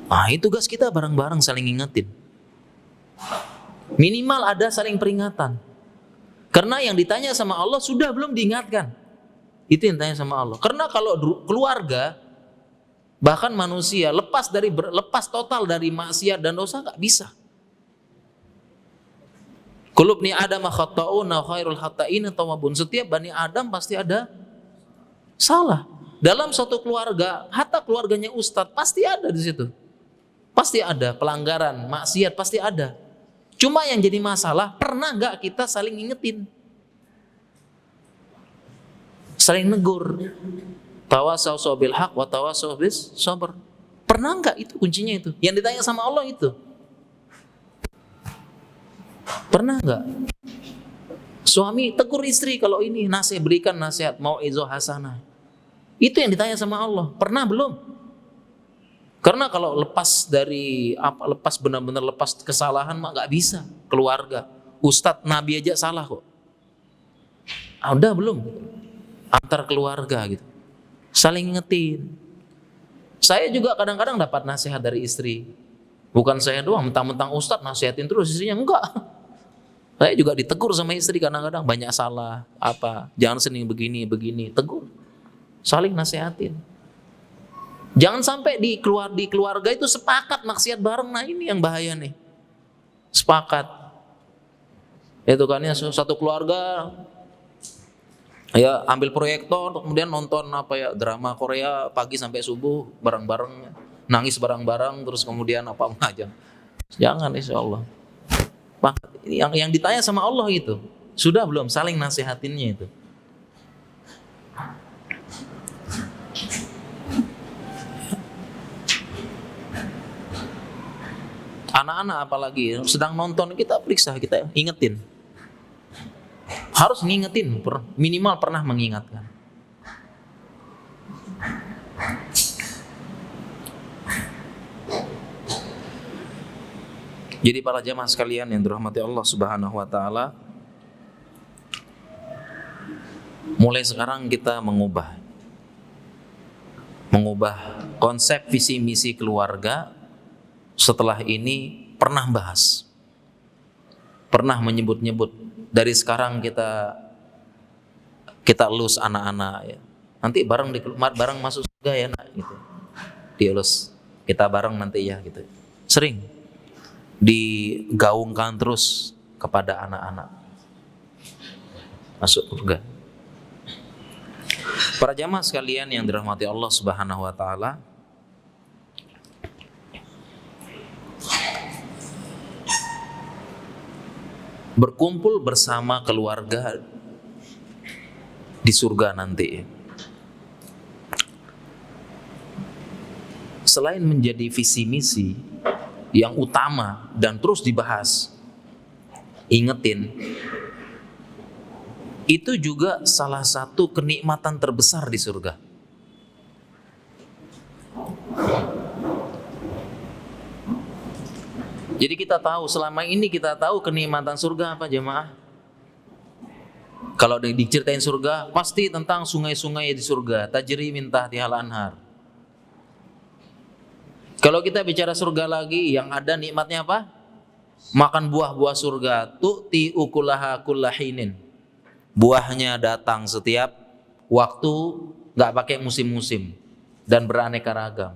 Nah, itu tugas kita bareng-bareng saling ngingetin. Minimal ada saling peringatan. Karena yang ditanya sama Allah sudah belum diingatkan. Itu yang ditanya sama Allah. Karena kalau keluarga, bahkan manusia lepas total dari maksiat dan dosa nggak bisa. Qulubni Adam khata'una khairul khata'ina tawabun. Setiap Bani Adam pasti ada salah. Dalam suatu keluarga, hatta keluarganya ustadz pasti ada di situ. Pasti ada pelanggaran, maksiat pasti ada. Cuma yang jadi masalah, pernah nggak kita saling ingetin, saling negur. Tawasau bil haq wa tawasau bis sabr. Pernah nggak? Itu kuncinya itu. Yang ditanya sama Allah itu. Pernah nggak? Suami tegur istri kalau ini berikan nasihat, mau izo hasanah. Itu yang ditanya sama Allah. Pernah belum? Karena kalau lepas benar-benar lepas kesalahan mah nggak bisa. Keluarga, ustadz, nabi aja salah kok. Udah belum? Antar keluarga gitu, saling ngetin. Saya juga kadang-kadang dapat nasihat dari istri. Bukan saya doang, mentang-mentang ustadz nasihatin terus istrinya, enggak. Saya juga ditegur sama istri kadang-kadang, banyak salah, jangan sering begini, tegur. Saling nasihatin. Jangan sampai di keluarga itu sepakat maksiat bareng. Nah ini yang bahaya nih. Sepakat. Itu kan ya, satu keluarga ya ambil proyektor kemudian nonton drama Korea pagi sampai subuh bareng-bareng, nangis bareng-bareng, terus kemudian aja. Jangan, insyaallah. Yang ditanya sama Allah itu, sudah belum saling nasihatinnya itu? Anak-anak apalagi sedang nonton, kita periksa, kita ingetin. Harus ngingetin, minimal pernah mengingatkan. Jadi para jamaah sekalian yang dirahmati Allah Subhanahu wa taala, mulai sekarang kita mengubah konsep visi misi keluarga. Setelah ini pernah bahas, pernah menyebut-nyebut. Dari sekarang kita elus anak-anak ya. Nanti bareng masuk surga ya nak gitu. Dielus. Kita bareng nanti ya gitu. Sering digaungkan terus kepada anak-anak masuk surga. Para jamaah sekalian yang dirahmati Allah Subhanahu wa taala, berkumpul bersama keluarga di surga nanti, selain menjadi visi misi yang utama dan terus dibahas, ingetin, itu juga salah satu kenikmatan terbesar di surga. Jadi kita tahu, selama ini kita tahu kenikmatan surga apa jemaah? Kalau diceritain surga, pasti tentang sungai-sungai di surga, tajri min tahtihal anhar. Kalau kita bicara surga lagi, yang ada nikmatnya apa? Makan buah-buah surga, tu'ti ukulaha kullahinin. Buahnya datang setiap waktu, gak pakai musim-musim, dan beraneka ragam.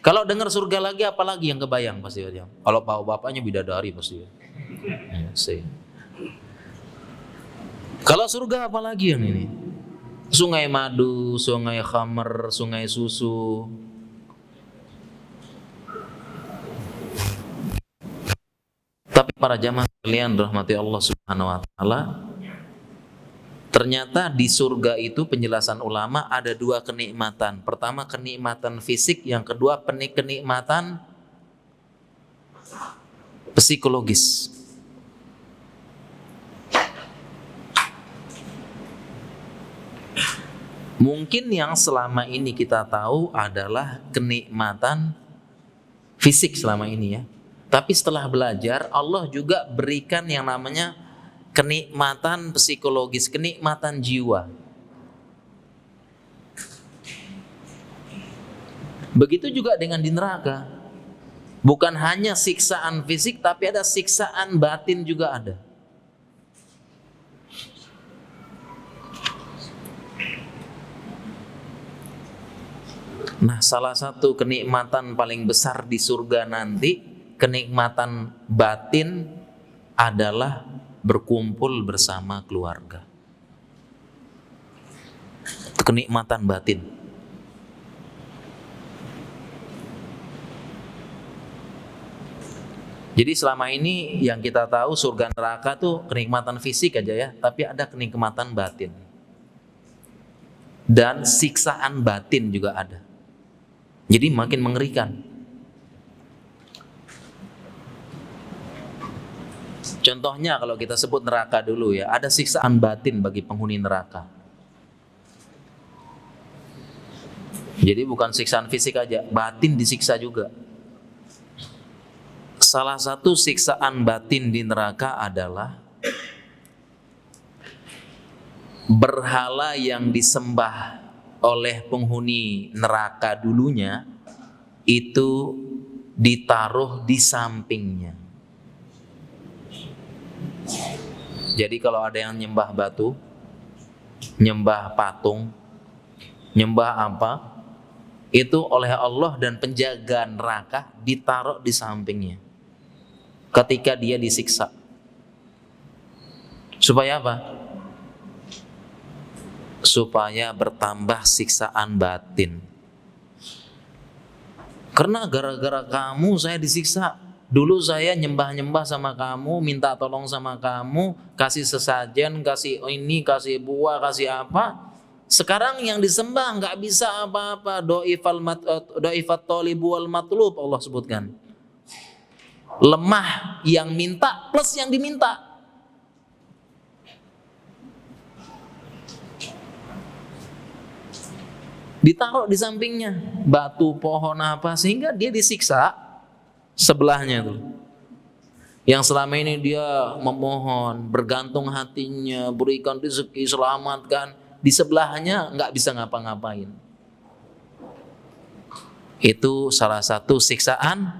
Kalau dengar surga lagi, apalagi yang kebayang pasti ya. Kalau bapaknya bidadari pasti ya. Kalau surga apalagi yang ini? Sungai madu, sungai khamr, sungai susu. Tapi para jamaah sekalian rahmati Allah Subhanahu wa taala, ternyata di surga itu penjelasan ulama ada dua kenikmatan. Pertama kenikmatan fisik, yang kedua kenikmatan psikologis. Mungkin yang selama ini kita tahu adalah kenikmatan fisik selama ini ya. Tapi setelah belajar, Allah juga berikan yang namanya kenikmatan psikologis, kenikmatan jiwa. Begitu juga dengan di neraka. Bukan hanya siksaan fisik, tapi ada siksaan batin juga ada. Nah, salah satu kenikmatan paling besar di surga nanti, kenikmatan batin adalah berkumpul bersama keluarga. Itu kenikmatan batin. Jadi selama ini yang kita tahu surga neraka tuh kenikmatan fisik aja ya, tapi ada kenikmatan batin. Dan siksaan batin juga ada. Jadi makin mengerikan. Contohnya kalau kita sebut neraka dulu ya, ada siksaan batin bagi penghuni neraka. Jadi bukan siksaan fisik aja, batin disiksa juga. Salah satu siksaan batin di neraka adalah berhala yang disembah oleh penghuni neraka dulunya itu ditaruh di sampingnya. Jadi kalau ada yang nyembah batu, nyembah patung, nyembah apa, itu oleh Allah dan penjaga neraka ditaruh di sampingnya ketika dia disiksa. Supaya apa? Supaya bertambah siksaan batin. Karena gara-gara kamu saya disiksa. Dulu saya nyembah-nyembah sama kamu, minta tolong sama kamu, kasih sesajen, kasih ini, kasih buah, kasih apa. Sekarang yang disembah nggak bisa apa-apa. Do'ifat tolibu wal matlub, Allah sebutkan. Lemah yang minta plus yang diminta. ditaruh di sampingnya batu, pohon apa, sehingga dia disiksa sebelahnya tuh. Yang selama ini dia memohon, bergantung hatinya, berikan rezeki, selamatkan, di sebelahnya nggak bisa ngapa-ngapain. Itu salah satu siksaan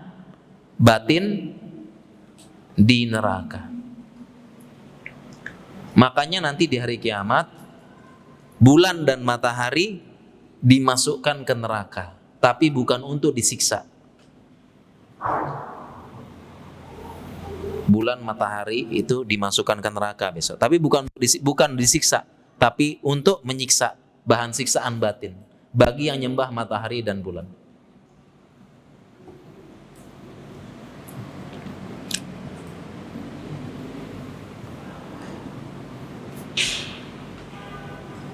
batin di neraka. Makanya nanti di hari kiamat, bulan dan matahari dimasukkan ke neraka, tapi bukan untuk disiksa. Bulan, matahari itu dimasukkan ke neraka besok, tapi bukan disiksa, tapi untuk menyiksa, bahan siksaan batin bagi yang nyembah matahari dan bulan.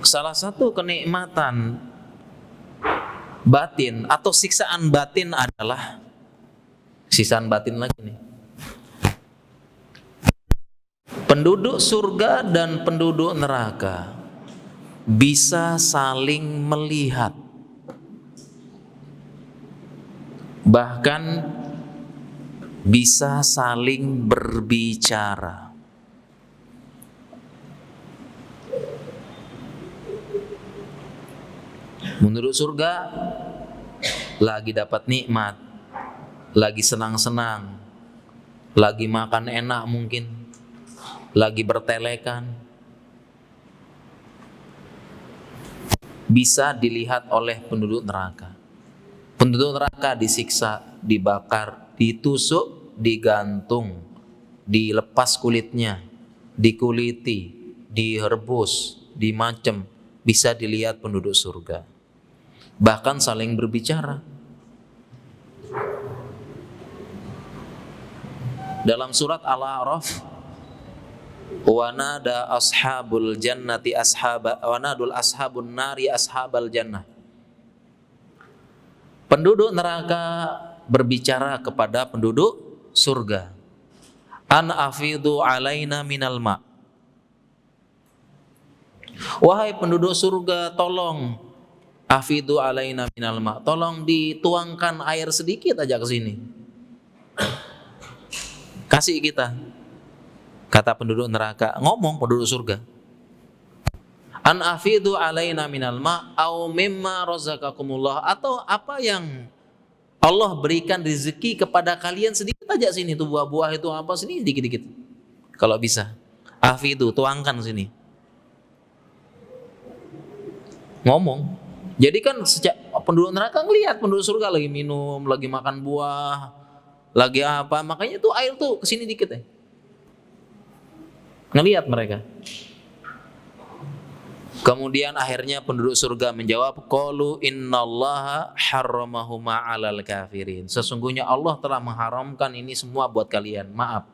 Salah satu kenikmatan batin atau siksaan batin adalah siksaan batin lagi nih. Penduduk surga dan penduduk neraka bisa saling melihat, bahkan bisa saling berbicara. Menurut surga lagi dapat nikmat, lagi senang-senang, lagi makan enak mungkin, lagi bertelekan, bisa dilihat oleh penduduk neraka. Penduduk neraka disiksa, dibakar, ditusuk, digantung, dilepas kulitnya, dikuliti, direbus, dimacem, bisa dilihat penduduk surga. Bahkan saling berbicara. Dalam surat Al-A'raf, wanada ashabul jannati wanadul ashabun nari ashabal jannah. Penduduk neraka berbicara kepada penduduk surga. An afidu alaina minal ma. Wahai penduduk surga, tolong afidu alaina minal ma. Tolong dituangkan air sedikit aja ke sini. Kasih kita. Kata penduduk neraka, ngomong penduduk surga. An afidu alaina minal ma au mimma razaqakumullah, atau apa yang Allah berikan rezeki kepada kalian sedikit aja sini, tuh buah-buah itu apa sini dikit-dikit. Kalau bisa. Afidu, tuangkan sini. Ngomong. Jadi kan penduduk neraka ngelihat penduduk surga lagi minum, lagi makan buah, lagi apa, makanya tuh air tuh kesini dikit ya. Ngelihat mereka. Kemudian akhirnya penduduk surga menjawab, qalu innallaha harramahuma 'alal kafirin. Sesungguhnya Allah telah mengharamkan ini semua buat kalian. Maaf.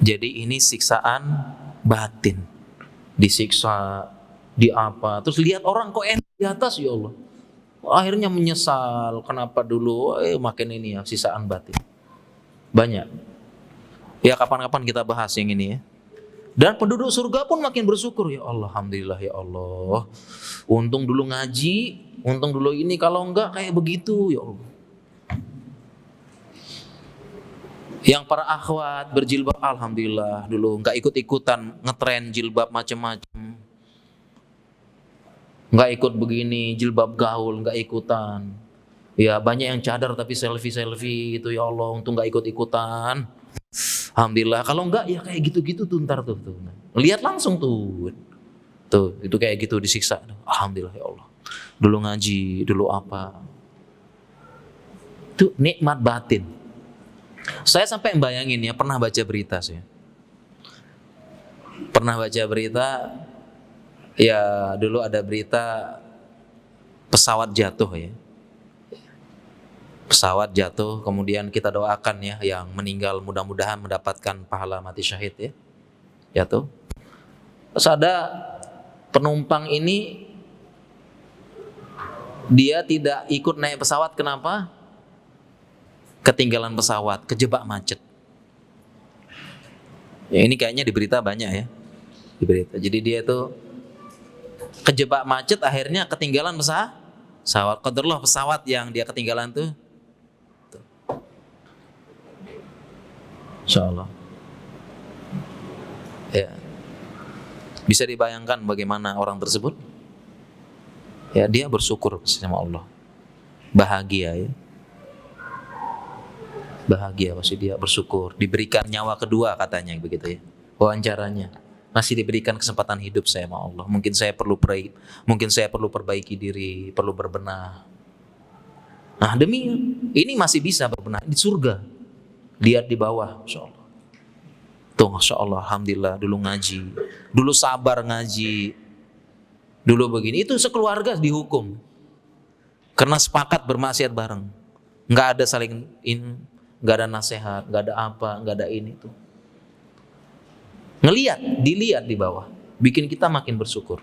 Jadi ini siksaan batin. Disiksa, di apa, terus lihat orang kok enak di atas, ya Allah, akhirnya menyesal kenapa dulu makin ini ya, siksaan batin banyak ya. Kapan-kapan kita bahas yang ini ya. Dan penduduk surga pun makin bersyukur, ya Allah, alhamdulillah ya Allah, untung dulu ngaji, untung dulu ini, kalau enggak kayak begitu ya Allah. Yang para akhwat berjilbab, alhamdulillah dulu nggak ikut-ikutan ngetren jilbab macam-macam, nggak ikut begini jilbab gaul, nggak ikutan. Ya banyak yang cadar tapi selfie itu, ya Allah, untung nggak ikut-ikutan. Alhamdulillah. Kalau nggak ya kayak gitu-gitu tuh ntar tuh. Lihat langsung tuh itu kayak gitu disiksa. Alhamdulillah ya Allah. Dulu ngaji, dulu apa. Itu nikmat batin. Saya sampai membayangin ya, pernah baca berita saya. Pernah baca berita, ya dulu ada berita pesawat jatuh ya. Pesawat jatuh, kemudian kita doakan ya yang meninggal mudah-mudahan mendapatkan pahala mati syahid ya. Jatuh. Terus ada penumpang ini, dia tidak ikut naik pesawat, kenapa? Ketinggalan pesawat, kejebak macet. Ya ini kayaknya di berita banyak ya. di berita. Jadi dia tuh kejebak macet, akhirnya ketinggalan pesawat. Qadarullah pesawat yang dia ketinggalan tuh. Insyaallah. Ya. Bisa dibayangkan bagaimana orang tersebut? Ya, dia bersyukur sama Allah. Bahagia ya. Bahagia pasti dia bersyukur. Diberikan nyawa kedua katanya begitu ya. Wawancaranya. Masih diberikan kesempatan hidup saya sama Allah. Mungkin saya perlu perbaiki diri, perlu berbenah. Nah, demi ini masih bisa berbenah di surga. Lihat di bawah, insyaallah. Tuh, insyaallah, alhamdulillah, dulu ngaji, dulu sabar ngaji, dulu begini. Itu sekeluarga dihukum karena sepakat bermaksiat bareng. Nggak ada saling nggak ada nasihat, nggak ada apa, nggak ada ini tuh. Dilihat di bawah, bikin kita makin bersyukur.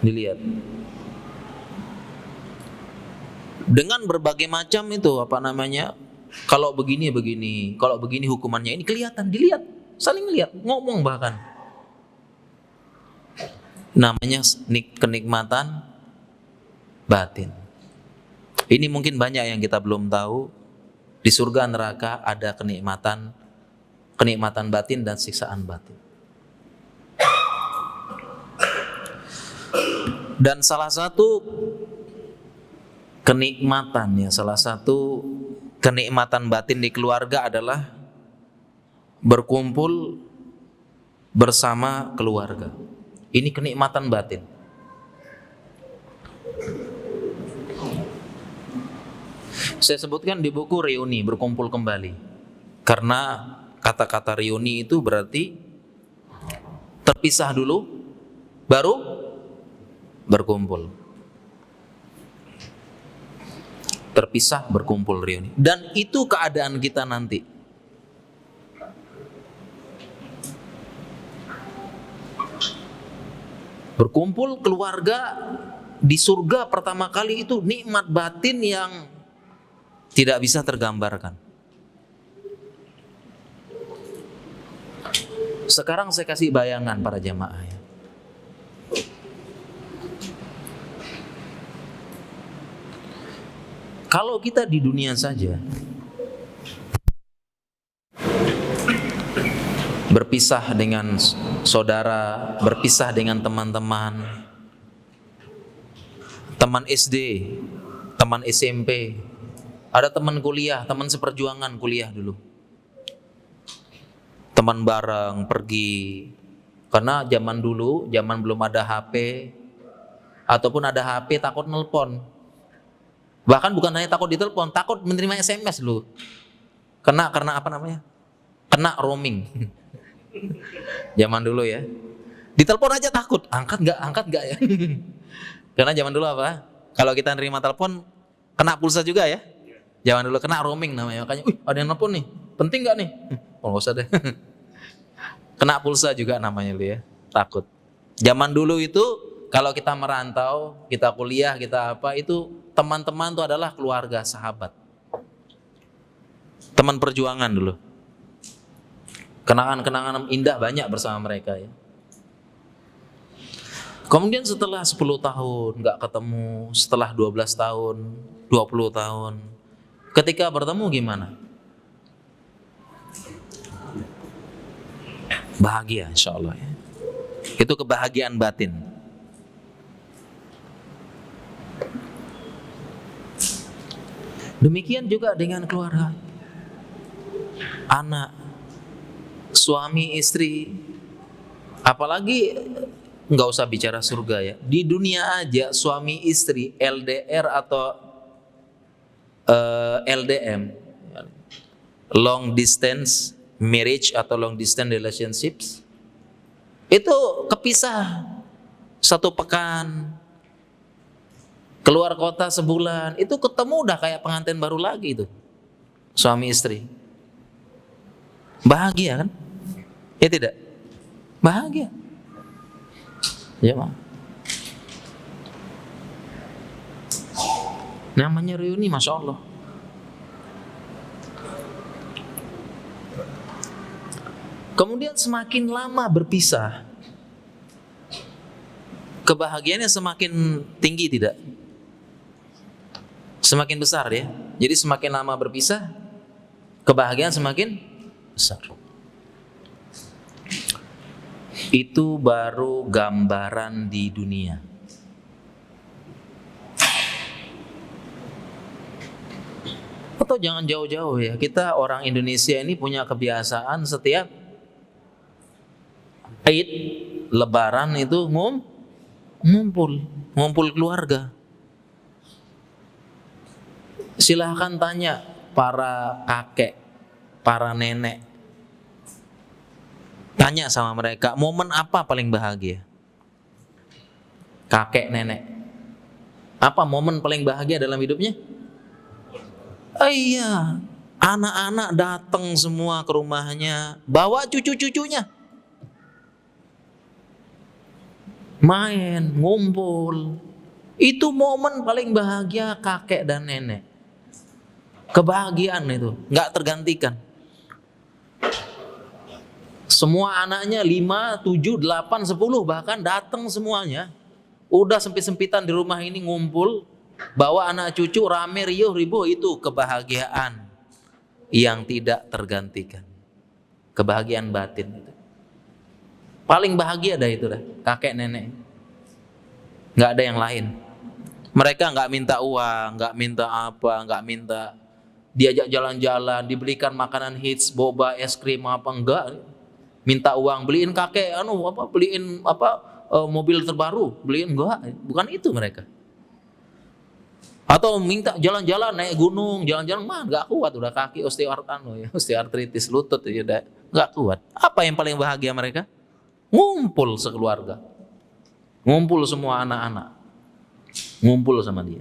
Dilihat. Dengan berbagai macam itu kalau begini, kalau begini hukumannya ini kelihatan, dilihat, saling lihat, ngomong bahkan. Namanya kenikmatan batin. Ini mungkin banyak yang kita belum tahu. Di surga neraka ada kenikmatan batin dan siksaan batin. Dan salah satu kenikmatan batin di keluarga adalah berkumpul bersama keluarga. Ini kenikmatan batin. Saya sebutkan di buku reuni, berkumpul kembali. Karena kata-kata reuni itu berarti terpisah dulu, baru berkumpul. Terpisah, berkumpul, reuni. Dan itu keadaan kita nanti. Berkumpul keluarga di surga pertama kali itu nikmat batin yang tidak bisa tergambarkan. Sekarang saya kasih bayangan para jamaah ya. Kalau kita di dunia saja berpisah dengan saudara, berpisah dengan teman-teman, teman SD, teman SMP, ada teman kuliah, teman seperjuangan kuliah dulu, teman bareng pergi. Karena zaman dulu, zaman belum ada HP, ataupun ada HP takut nelpon. Bahkan bukan hanya takut ditelepon, takut menerima SMS lu. Karena apa namanya? Kena roaming. Zaman dulu ya. Ditelepon aja takut, angkat nggak ya? Karena zaman dulu apa? Kalau kita nerima telepon kena pulsa juga ya. Zaman dulu kena roaming namanya. Makanya, ada yang nelpon nih. Penting nggak nih? Oh, nggak usah deh. Kena pulsa juga namanya lu ya. Takut. Zaman dulu itu kalau kita merantau, kita kuliah, kita apa, itu teman-teman itu adalah keluarga, sahabat. Teman perjuangan dulu. Kenangan-kenangan indah banyak bersama mereka ya. Kemudian setelah 10 tahun nggak ketemu, setelah 12 tahun, 20 tahun, ketika bertemu gimana? Bahagia insyaallah ya. Itu kebahagiaan batin. Demikian juga dengan keluarga, anak, suami, istri, apalagi nggak usah bicara surga ya. Di dunia aja suami istri LDR atau LDM, long distance marriage atau long distance relationships, itu kepisah 1 pekan, keluar kota sebulan, itu ketemu udah kayak pengantin baru lagi itu, suami istri. Bahagia kan? Ya tidak? Bahagia. Ya Mak. Namanya reuni, Masya Allah. Kemudian semakin lama berpisah, kebahagiaannya semakin tinggi tidak? Semakin besar ya. Jadi semakin lama berpisah, kebahagiaan semakin besar. Itu baru gambaran di dunia. Atau jangan jauh-jauh ya, kita orang Indonesia ini punya kebiasaan setiap Aid, Lebaran itu ngumpul keluarga. Silahkan tanya para kakek, para nenek, tanya sama mereka, momen apa paling bahagia? Kakek, nenek, apa momen paling bahagia dalam hidupnya? Iya, anak-anak datang semua ke rumahnya, bawa cucu-cucunya, main, ngumpul. Itu momen paling bahagia kakek dan nenek. Kebahagiaan itu nggak tergantikan. Semua anaknya 5, 7, 8, 10 bahkan datang semuanya. Udah sempit-sempitan di rumah ini ngumpul, bawa anak cucu rame riuh ribuh, itu kebahagiaan yang tidak tergantikan. Kebahagiaan batin itu. Paling bahagia dah itu dah, kakek nenek. Nggak ada yang lain. Mereka nggak minta uang, nggak minta apa, nggak minta diajak jalan-jalan, dibelikan makanan hits, boba, es krim apa, enggak. Minta uang, beliin kakek beliin mobil terbaru, beliin, enggak, bukan itu mereka. Atau minta jalan-jalan naik gunung, jalan-jalan mah nggak kuat, udah kaki osteoartritis lutut ya udah nggak kuat. Apa yang paling bahagia mereka? Ngumpul sekeluarga, ngumpul semua anak-anak, ngumpul sama dia,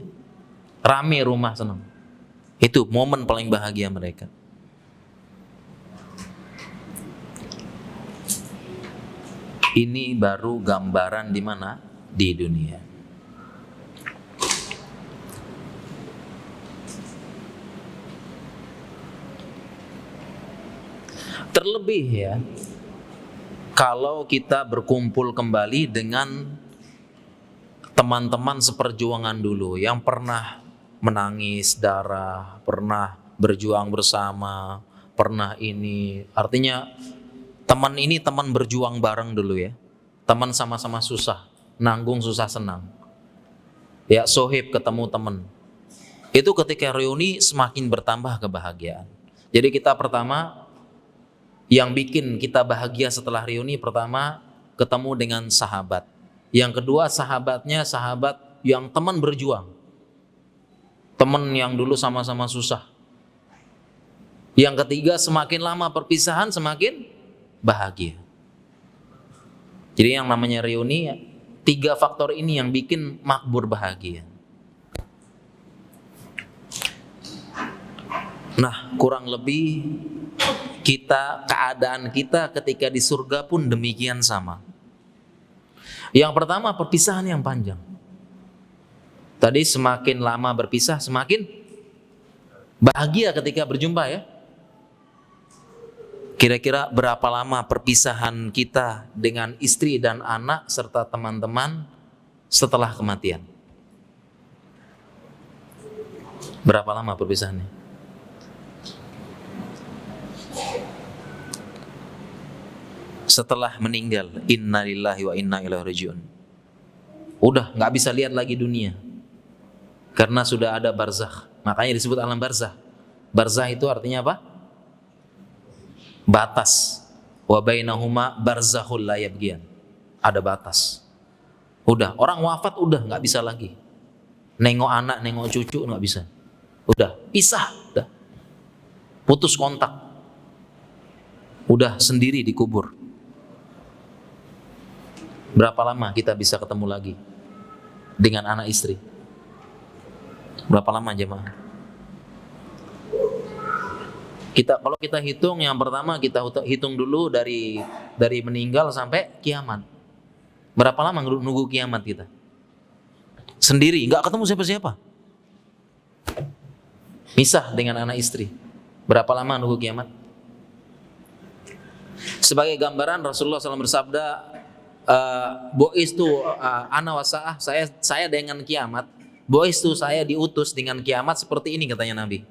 rame rumah senang. Itu momen paling bahagia mereka. Ini baru gambaran di mana? Di dunia. Terlebih ya, kalau kita berkumpul kembali dengan teman-teman seperjuangan dulu yang pernah menangis darah, pernah berjuang bersama, pernah ini. Artinya teman ini teman berjuang bareng dulu ya. Teman sama-sama susah, nanggung susah senang. Ya, sohib ketemu teman. Itu ketika reuni semakin bertambah kebahagiaan. Jadi kita pertama, yang bikin kita bahagia setelah reuni, pertama ketemu dengan sahabat. Yang kedua sahabatnya sahabat yang teman berjuang. Teman yang dulu sama-sama susah. Yang ketiga semakin lama perpisahan semakin bahagia. Jadi yang namanya reuni, 3 faktor ini yang bikin makbur bahagia. Nah, kurang lebih keadaan kita ketika di surga pun demikian sama. Yang pertama perpisahan yang panjang. Tadi semakin lama berpisah semakin bahagia ketika berjumpa ya. Kira-kira berapa lama perpisahan kita dengan istri dan anak serta teman-teman setelah kematian? Berapa lama perpisahannya? Setelah meninggal, innalillahi wa inna ilaihi rajiun. Udah nggak bisa lihat lagi dunia, karena sudah ada barzakh. Makanya disebut alam barzakh. Barzakh itu artinya apa? Batas. Wa bainahuma barzakhul la yabghiyan. Ada batas. Udah, orang wafat udah nggak bisa lagi. Nengok anak, nengok cucu nggak bisa. Udah, pisah, udah. Putus kontak. Udah sendiri dikubur. Berapa lama kita bisa ketemu lagi dengan anak istri? Berapa lama jemaah? Kalau kita hitung, yang pertama kita hitung dulu dari meninggal sampai kiamat. Berapa lama nunggu kiamat kita? Sendiri, nggak ketemu siapa-siapa. Misah dengan anak istri. Berapa lama nunggu kiamat? Sebagai gambaran Rasulullah SAW bersabda, Boistu ana wasaah, saya dengan kiamat. Boistu, saya diutus dengan kiamat seperti ini, katanya Nabi.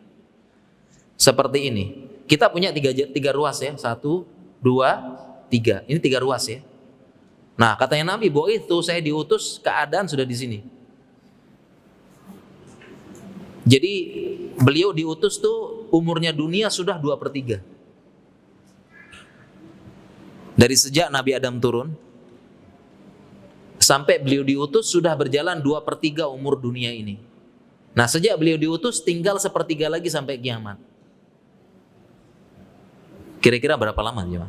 Seperti ini. Kita punya tiga ruas ya, 1, 2, 3. Ini 3 ruas ya. Nah, katanya Nabi, Boistu, saya diutus, keadaan sudah di sini. Jadi beliau diutus tuh umurnya dunia sudah 2/3. Dari sejak Nabi Adam turun sampai beliau diutus sudah berjalan 2/3 umur dunia ini. Nah, sejak beliau diutus tinggal 1/3 lagi sampai kiamat. Kira-kira berapa lama ya?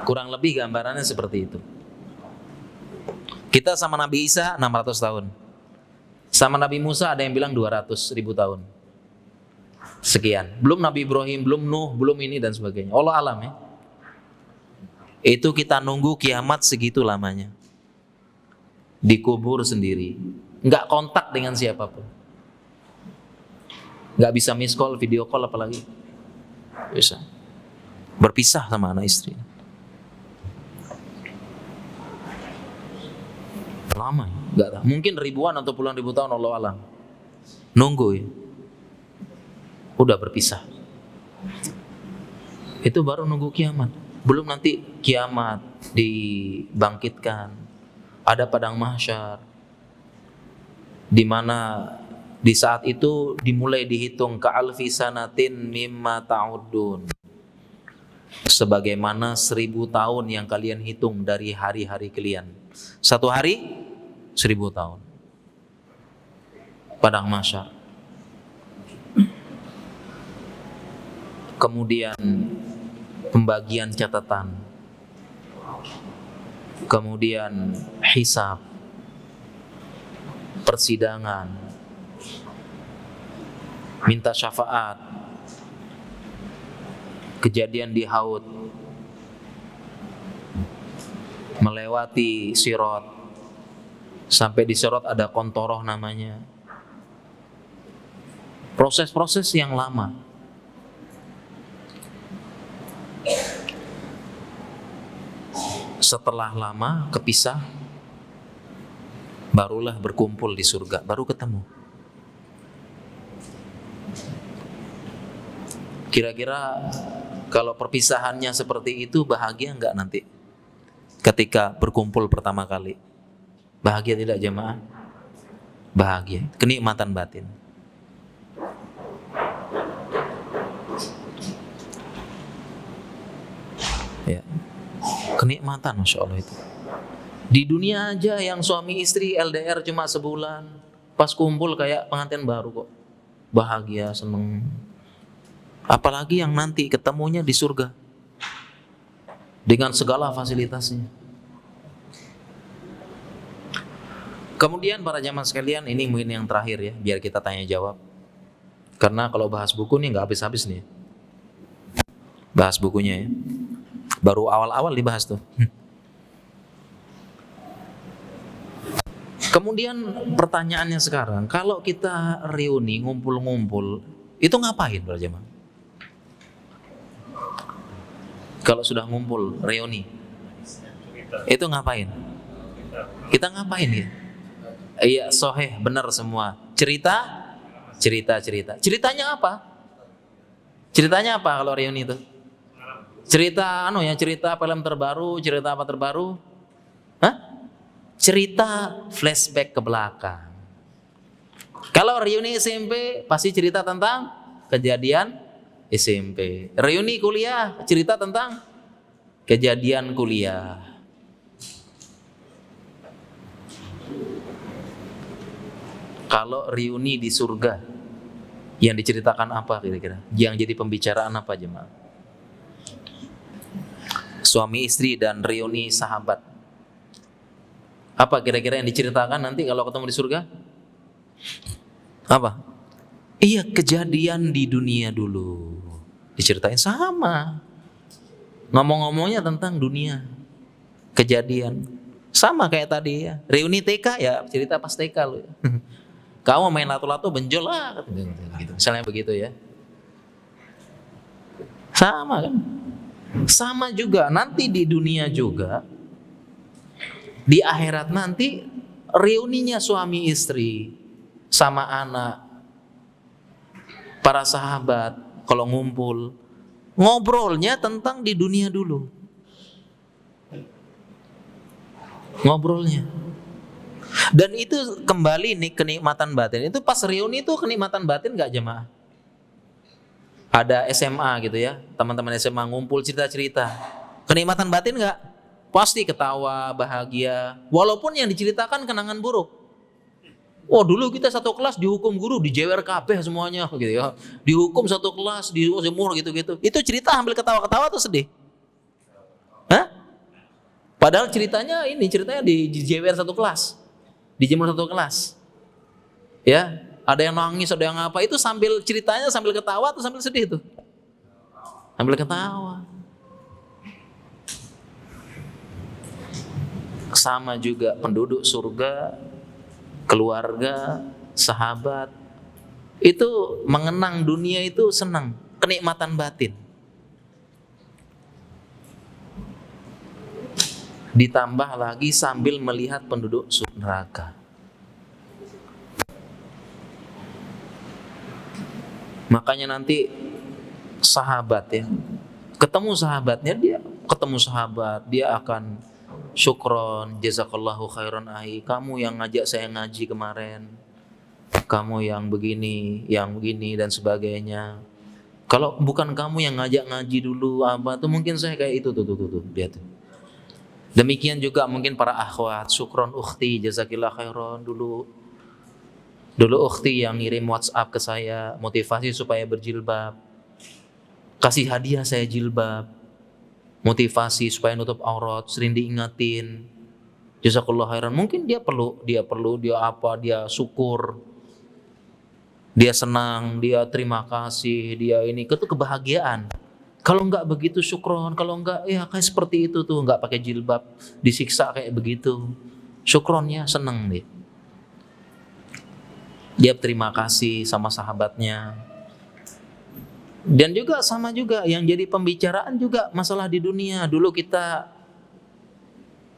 Kurang lebih gambarannya seperti itu. Kita sama Nabi Isa 600 tahun. Sama Nabi Musa ada yang bilang 200.000 tahun. Sekian. Belum Nabi Ibrahim, belum Nuh, belum ini dan sebagainya. Allah alam ya. Itu kita nunggu kiamat segitu lamanya. Dikubur sendiri. Nggak kontak dengan siapapun. Nggak bisa miss call, video call apalagi. Bisa. Berpisah sama anak istri. Lama ya? Nggak tahu. Mungkin ribuan atau puluhan ribu tahun, Allah alam. Nunggu ya. Udah berpisah. Itu baru nunggu kiamat. Belum nanti kiamat dibangkitkan. Ada padang mahsyar. Di mana di saat itu dimulai dihitung ka'alfi sanatin mimma ta'udun. Sebagaimana 1000 tahun yang kalian hitung dari hari-hari kalian. 1 hari 1000 tahun. Padang mahsyar. Kemudian pembagian catatan. Kemudian hisab. Persidangan. Minta syafaat. Kejadian di Haud. Melewati Sirat. Sampai di Sirat ada kontoroh namanya. Proses-proses yang lama. Setelah lama kepisah, barulah berkumpul di surga, baru ketemu. Kira-kira kalau perpisahannya seperti itu, bahagia enggak nanti ketika berkumpul pertama kali? Bahagia tidak jemaah? Bahagia, kenikmatan batin. Ya, kenikmatan, Masya Allah itu. Di dunia aja yang suami istri LDR cuma sebulan, pas kumpul kayak pengantin baru kok. Bahagia, seneng. Apalagi yang nanti ketemunya di surga dengan segala fasilitasnya. Kemudian para jamaah sekalian, ini mungkin yang terakhir ya, biar kita tanya jawab. Karena kalau bahas buku nih nggak habis-habis nih. Bahas bukunya ya. Baru awal-awal dibahas tuh. Kemudian pertanyaannya sekarang, kalau kita reuni, ngumpul-ngumpul, itu ngapain para jamaah? Kalau sudah ngumpul, reuni, itu ngapain? Kita ngapain ya? Iya, soheh, benar semua. Cerita. Ceritanya apa? Ceritanya apa kalau reuni itu? Cerita cerita film terbaru, cerita apa terbaru? Hah? Cerita flashback ke belakang. Kalau reuni SMP pasti cerita tentang kejadian SMP. Reuni kuliah cerita tentang kejadian kuliah. Kalau reuni di surga, yang diceritakan apa kira-kira? Yang jadi pembicaraan apa jemaah? Suami istri dan reuni sahabat. Apa kira-kira yang diceritakan nanti kalau ketemu di surga? Apa? Iya, kejadian di dunia dulu. Diceritain sama. Ngomong-ngomongnya tentang dunia. Kejadian. Sama kayak tadi ya. Reuni TK ya, cerita pas TK lu. Kamu main lato-lato benjol lah gitu. Misalnya begitu ya. Sama kan? Sama juga nanti di dunia juga, di akhirat nanti reuninya suami istri sama anak, para sahabat kalau ngumpul, ngobrolnya tentang di dunia dulu. Ngobrolnya. Dan itu kembali nih kenikmatan batin. Itu pas reuni itu kenikmatan batin gak jemaah? Ada SMA gitu ya, teman-teman SMA ngumpul cerita-cerita. Kenikmatan batin gak? Pasti ketawa, bahagia. Walaupun yang diceritakan kenangan buruk. Oh dulu kita satu kelas dihukum guru, dijewer kabeh semuanya gitu ya. Dihukum satu kelas, dijemur gitu-gitu. Itu cerita sambil ketawa-ketawa atau sedih? Hah? Padahal ceritanya dijewer satu kelas. Dijemur satu kelas. Ya, ada yang nangis, ada yang apa. Itu sambil ceritanya sambil ketawa atau sambil sedih tuh? Sambil ketawa. Sama juga penduduk surga, keluarga, sahabat, itu mengenang dunia itu senang, kenikmatan batin. Ditambah lagi sambil melihat penduduk neraka. Makanya nanti sahabat ya, ketemu sahabat, dia akan syukron, jazakallahu khairan ahi, kamu yang ngajak saya ngaji kemarin, kamu yang begini dan sebagainya. Kalau bukan kamu yang ngajak ngaji dulu apa tuh mungkin saya kayak itu tuh lihat tuh. Demikian juga mungkin para akhwat, syukron ukhti, jazakillah khairan dulu ukhti yang ngirim WhatsApp ke saya, motivasi supaya berjilbab, kasih hadiah saya jilbab, motivasi supaya nutup aurat, sering diingatin, jazakallah khairan. Mungkin dia syukur, dia senang, dia terima kasih, dia ini itu kebahagiaan. Kalau enggak begitu syukron, kalau enggak ya kayak seperti itu tuh, enggak pakai jilbab, disiksa kayak begitu. Syukronnya senang dia. Dia terima kasih sama sahabatnya. Dan juga sama juga yang jadi pembicaraan juga masalah di dunia. Dulu kita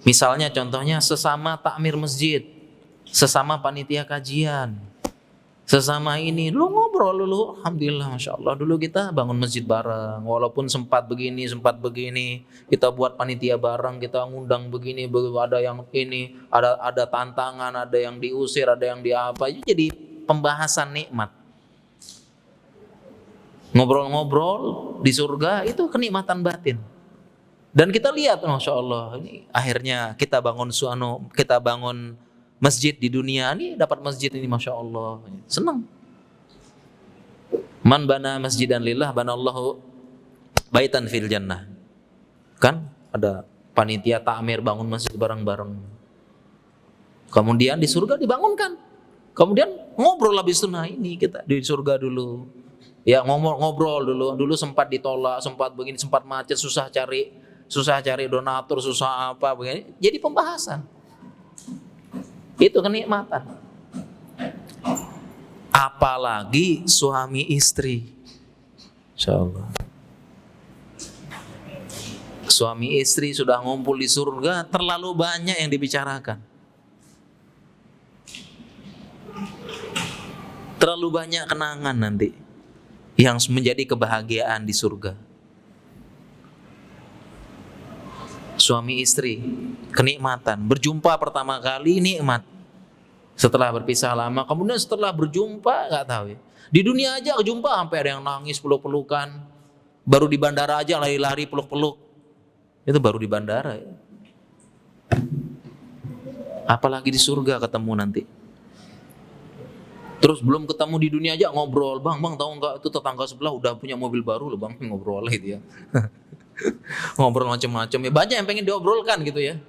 misalnya contohnya sesama takmir masjid, sesama panitia kajian, sesama ini dulu ngobrol dulu, alhamdulillah masya Allah dulu kita bangun masjid bareng, walaupun sempat begini kita buat panitia bareng, kita ngundang begini, ada yang ini, ada tantangan, ada yang diusir, ada yang diapa, itu jadi pembahasan nikmat. Ngobrol-ngobrol di surga itu kenikmatan batin. Dan kita lihat masya Allah ini akhirnya kita bangun masjid di dunia ini, dapat masjid ini masya Allah, senang. Man bana masjidan lillah banallahu baitan fil jannah. Kan ada panitia takmir bangun masjid bareng-bareng. Kemudian di surga dibangunkan. Kemudian ngobrol habis itu, nah ini kita di surga dulu. Ya ngobrol dulu sempat ditolak, sempat begini, sempat macet, susah cari donatur, susah apa begini. Jadi pembahasan. Itu kenikmatan. Apalagi suami istri. Insyaallah. Suami istri sudah ngumpul di surga, terlalu banyak yang dibicarakan. Terlalu banyak kenangan nanti yang menjadi kebahagiaan di surga. Suami istri, kenikmatan. Berjumpa pertama kali nikmat. Setelah berpisah lama, kemudian setelah berjumpa nggak tahu ya. Di dunia aja jumpa sampai ada yang nangis peluk-pelukan. Baru di bandara aja lari-lari peluk-peluk. Itu baru di bandara ya. Apalagi di surga ketemu nanti. Terus belum ketemu di dunia aja ngobrol, bang tahu nggak itu tetangga sebelah udah punya mobil baru loh bang, ngobrol gitu ya. Ngobrol macam-macam ya, banyak yang pengen diobrolkan gitu ya.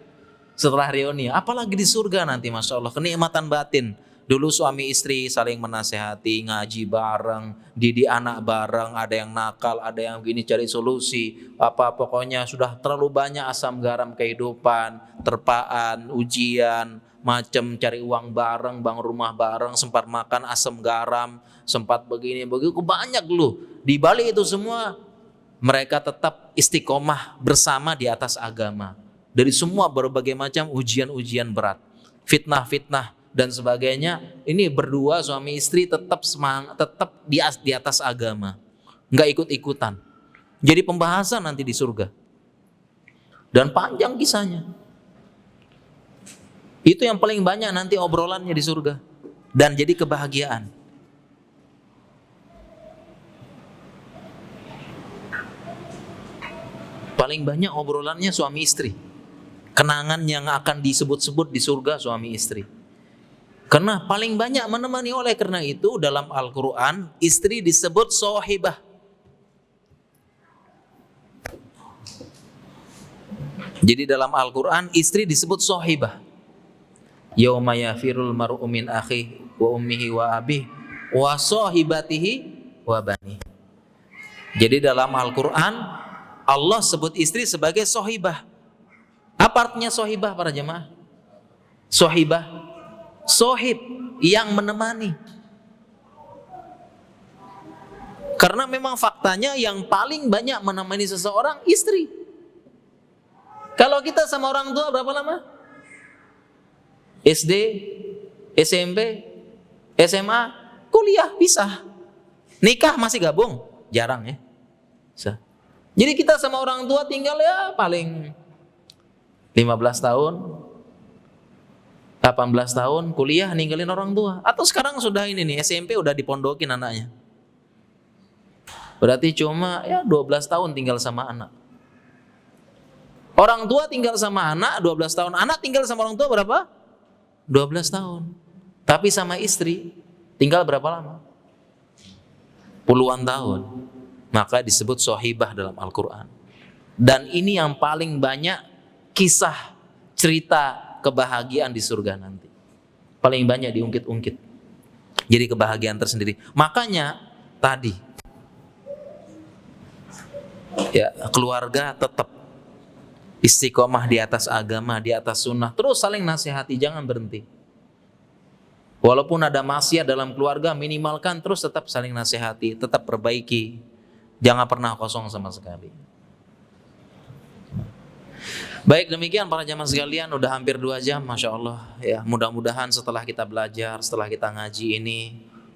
Setelah reuni, apalagi di surga nanti masya Allah kenikmatan batin. Dulu suami istri saling menasehati, ngaji bareng, didik anak bareng, ada yang nakal, ada yang gini cari solusi. Pokoknya sudah terlalu banyak asam garam kehidupan, terpaan, ujian, macam cari uang bareng, bangun rumah bareng, sempat makan asam garam, sempat begini begitu banyak loh. Di balik itu semua mereka tetap istiqomah bersama di atas agama. Dari semua berbagai macam ujian-ujian berat, fitnah-fitnah dan sebagainya, ini berdua suami istri tetap semangat, tetap di atas agama, nggak ikut-ikutan. Jadi pembahasan nanti di surga. Dan panjang kisahnya. Itu yang paling banyak nanti obrolannya di surga. Dan jadi kebahagiaan. Paling banyak obrolannya suami istri. Kenangan yang akan disebut-sebut di surga suami istri. Karena paling banyak menemani, oleh karena itu dalam Al-Quran istri disebut sohibah. Jadi dalam Al-Quran istri disebut sohibah. Yauma yafirul mar'u min akhihi wa ummihi wa abihi wa sohibatihi wa bani. Jadi dalam Al-Quran Allah sebut istri sebagai sohibah. Apa artinya sohibah para jemaah? Sohibah, sohib, yang menemani. Karena memang faktanya yang paling banyak menemani seseorang istri. Kalau kita sama orang tua berapa lama? SD, SMP, SMA, kuliah pisah. Nikah masih gabung? Jarang ya. Bisa. Jadi kita sama orang tua tinggal ya paling 15 tahun, 18 tahun, kuliah ninggalin orang tua. Atau sekarang sudah ini nih, SMP udah dipondokin anaknya. Berarti cuma ya 12 tahun tinggal sama anak. Orang tua tinggal sama anak 12 tahun. Anak tinggal sama orang tua berapa? 12 tahun. Tapi sama istri tinggal berapa lama? Puluhan tahun. Maka disebut sohibah dalam Al-Quran. Dan ini yang paling banyak kisah, cerita kebahagiaan di surga nanti. Paling banyak diungkit-ungkit. Jadi kebahagiaan tersendiri. Makanya tadi ya, keluarga tetap istiqomah di atas agama, di atas sunnah. Terus saling nasihati, jangan berhenti. Walaupun ada maksiat dalam keluarga, minimalkan terus tetap saling nasihati, tetap perbaiki. Jangan pernah kosong sama sekali. Baik, demikian para jamaah sekalian, udah hampir 2 jam, Masya Allah. Ya, mudah-mudahan setelah kita belajar, setelah kita ngaji ini,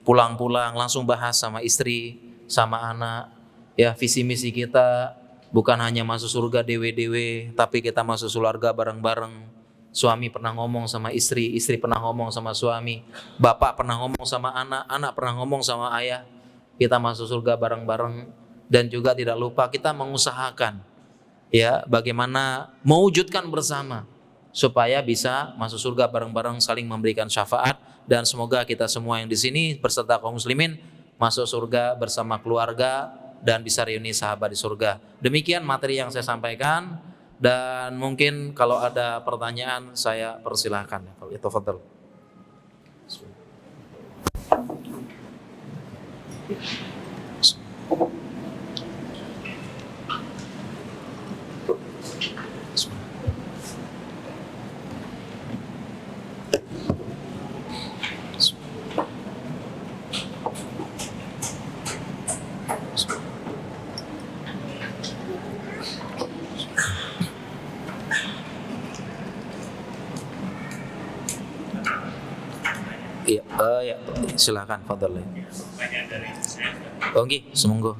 pulang-pulang langsung bahas sama istri, sama anak. Ya, visi misi kita bukan hanya masuk surga dewe-dewe, tapi kita masuk surga bareng-bareng. Suami pernah ngomong sama istri, istri pernah ngomong sama suami, bapak pernah ngomong sama anak, anak pernah ngomong sama ayah. Kita masuk surga bareng-bareng. Dan juga tidak lupa kita mengusahakan ya bagaimana mewujudkan bersama supaya bisa masuk surga bareng-bareng, saling memberikan syafaat. Dan semoga kita semua yang di sini berserta kaum muslimin masuk surga bersama keluarga dan bisa reuni sahabat di surga. Demikian materi yang saya sampaikan, dan mungkin kalau ada pertanyaan saya persilahkan. Tafadhal. Iya, ya, silakan, fadhal. Pertanyaan dari saya. Oke, semoga.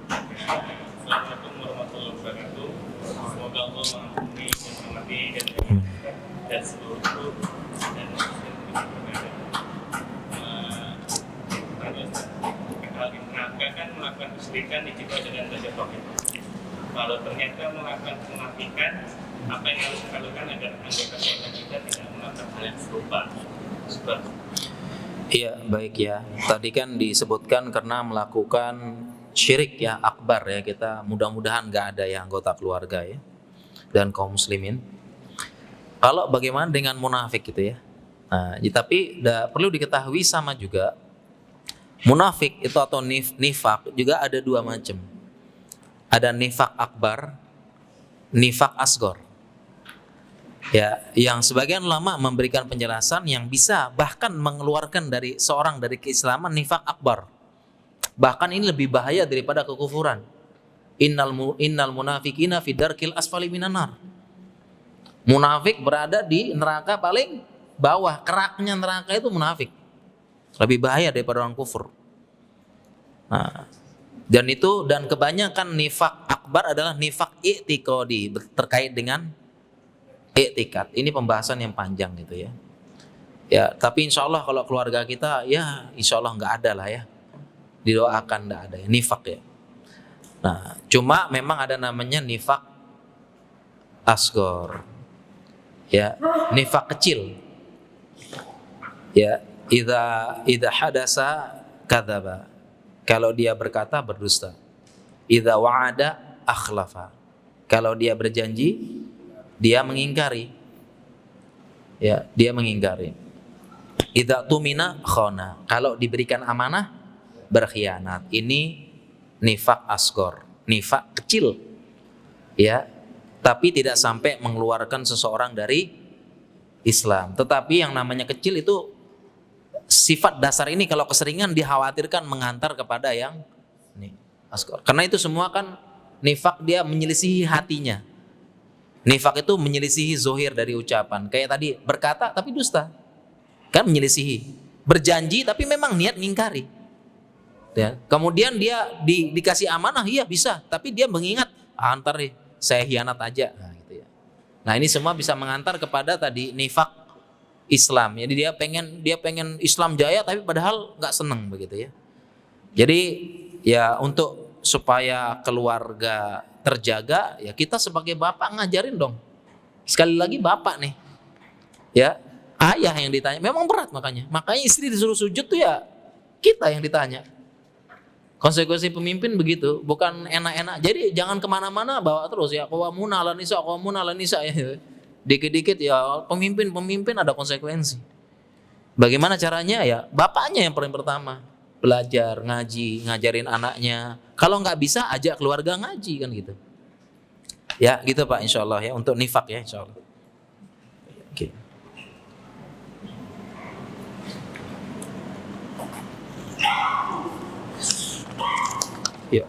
Assalamualaikum warahmatullahi wabarakatuh. Semoga Allah mengampuni dan merahmati dan seluruh dan hal di neraka kan melakukan kesyirikan dicipta dengan derajat tauhid. Kalau ternyata melakukan kemunafikan, apa yang harus kita lakukan agar anggota keluarga kita tidak melakukan hal yang serupa? Iya, baik ya. Tadi kan disebutkan karena melakukan syirik ya, akbar ya. Kita mudah-mudahan nggak ada ya anggota keluarga ya dan kaum muslimin. Kalau bagaimana dengan munafik gitu ya? Nah, tapi perlu diketahui sama juga munafik itu atau nifak juga ada 2 macam. Ada nifak akbar, nifak asgor. Ya, yang sebagian ulama memberikan penjelasan yang bisa bahkan mengeluarkan dari seorang dari keislaman, nifak akbar. Bahkan ini lebih bahaya daripada kekufuran. innal munafiqina fi darkil asfali minan nar. Munafik berada di neraka paling bawah, keraknya neraka itu munafik. Lebih bahaya daripada orang kufur. Nah, dan kebanyakan nifak akbar adalah nifak i'tiqadi, terkait dengan i'tikad. Ini pembahasan yang panjang gitu ya. Ya, tapi insya Allah kalau keluarga kita ya insya Allah nggak ada lah ya. Didoakan nggak ada ya nifak ya. Nah, cuma memang ada namanya nifak asghar. Ya, nifak kecil. Ya, idza hadasa kadzaba. Kalau dia berkata berdusta. Idza wa'ada akhlafa. Kalau dia berjanji dia mengingkari. Ya, dia mengingkari. Idza tumina khana. Kalau diberikan amanah berkhianat. Ini nifak asghar, nifak kecil. Ya, tapi tidak sampai mengeluarkan seseorang dari Islam. Tetapi yang namanya kecil itu sifat dasar ini kalau keseringan dikhawatirkan mengantar kepada yang ini asghar. Karena itu semua kan nifak dia menyelisihi hatinya. Nifak itu menyelisihi zohir dari ucapan. Kayak tadi berkata tapi dusta. Kan menyelisihi. Berjanji tapi memang niat ngingkari. Ya. Kemudian dia dikasih amanah, iya bisa, tapi dia mengingat antar nih saya hianat aja. Nah, gitu ya. Nah, ini semua bisa mengantar kepada tadi nifak Islam. Jadi dia pengen Islam jaya tapi padahal nggak seneng begitu ya. Jadi ya untuk supaya keluarga terjaga ya kita sebagai bapak ngajarin dong. Sekali lagi bapak nih. Ya, ayah yang ditanya. Memang berat makanya. Makanya istri disuruh sujud tuh ya kita yang ditanya. Konsekuensi pemimpin begitu, bukan enak-enak. Jadi jangan kemana-mana bawa terus ya. Qawwamuna 'alan nisa ya. Dikit-dikit ya pemimpin ada konsekuensi. Bagaimana caranya ya? Bapaknya yang paling pertama belajar ngaji, ngajarin anaknya. Kalau nggak bisa ajak keluarga ngaji kan gitu. Ya gitu Pak insya Allah ya untuk nifak ya insya Allah. Oke. Ya.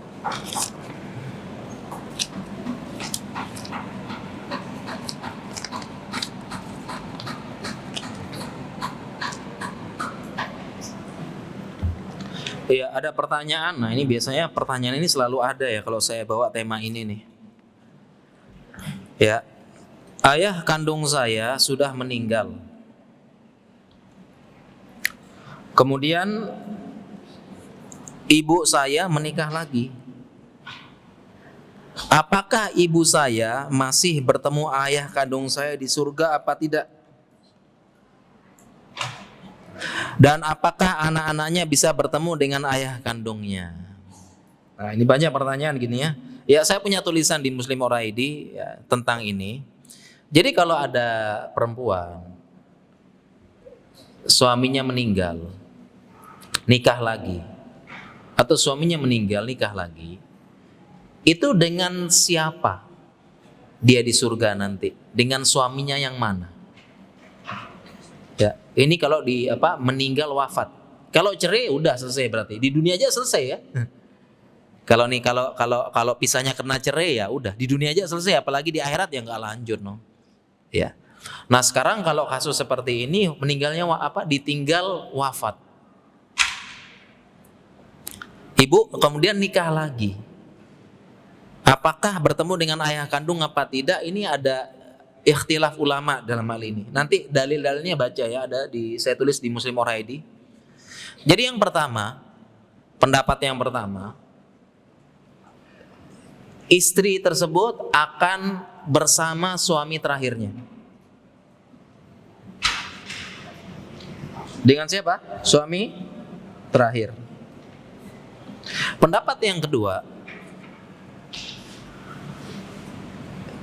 Iya, ada pertanyaan. Nah, ini biasanya pertanyaan ini selalu ada ya kalau saya bawa tema ini nih. Ya. Ayah kandung saya sudah meninggal. Kemudian ibu saya menikah lagi. Apakah ibu saya masih bertemu ayah kandung saya di surga apa tidak? Dan apakah anak-anaknya bisa bertemu dengan ayah kandungnya? Nah, ini banyak pertanyaan gini ya. Ya, saya punya tulisan di Muslim Oraidi ya, tentang ini. Jadi kalau ada perempuan suaminya meninggal, nikah lagi, atau suaminya meninggal nikah lagi, itu dengan siapa dia di surga nanti? Dengan suaminya yang mana? Ya, ini kalau meninggal wafat. Kalau cerai udah selesai berarti. Di dunia aja selesai ya. Kalau pisahnya kena cerai ya udah di dunia aja selesai, apalagi di akhirat ya nggak lanjut no. Ya. Nah, sekarang kalau kasus seperti ini meninggalnya ditinggal wafat. Ibu kemudian nikah lagi. Apakah bertemu dengan ayah kandung apa tidak? Ini ada ikhtilaf ulama dalam hal ini. Nanti dalil-dalilnya baca ya, saya tulis di Muslim Oraidi. Jadi yang pertama, pendapat yang pertama, istri tersebut akan bersama suami terakhirnya. Dengan siapa? Suami terakhir. Pendapat yang kedua,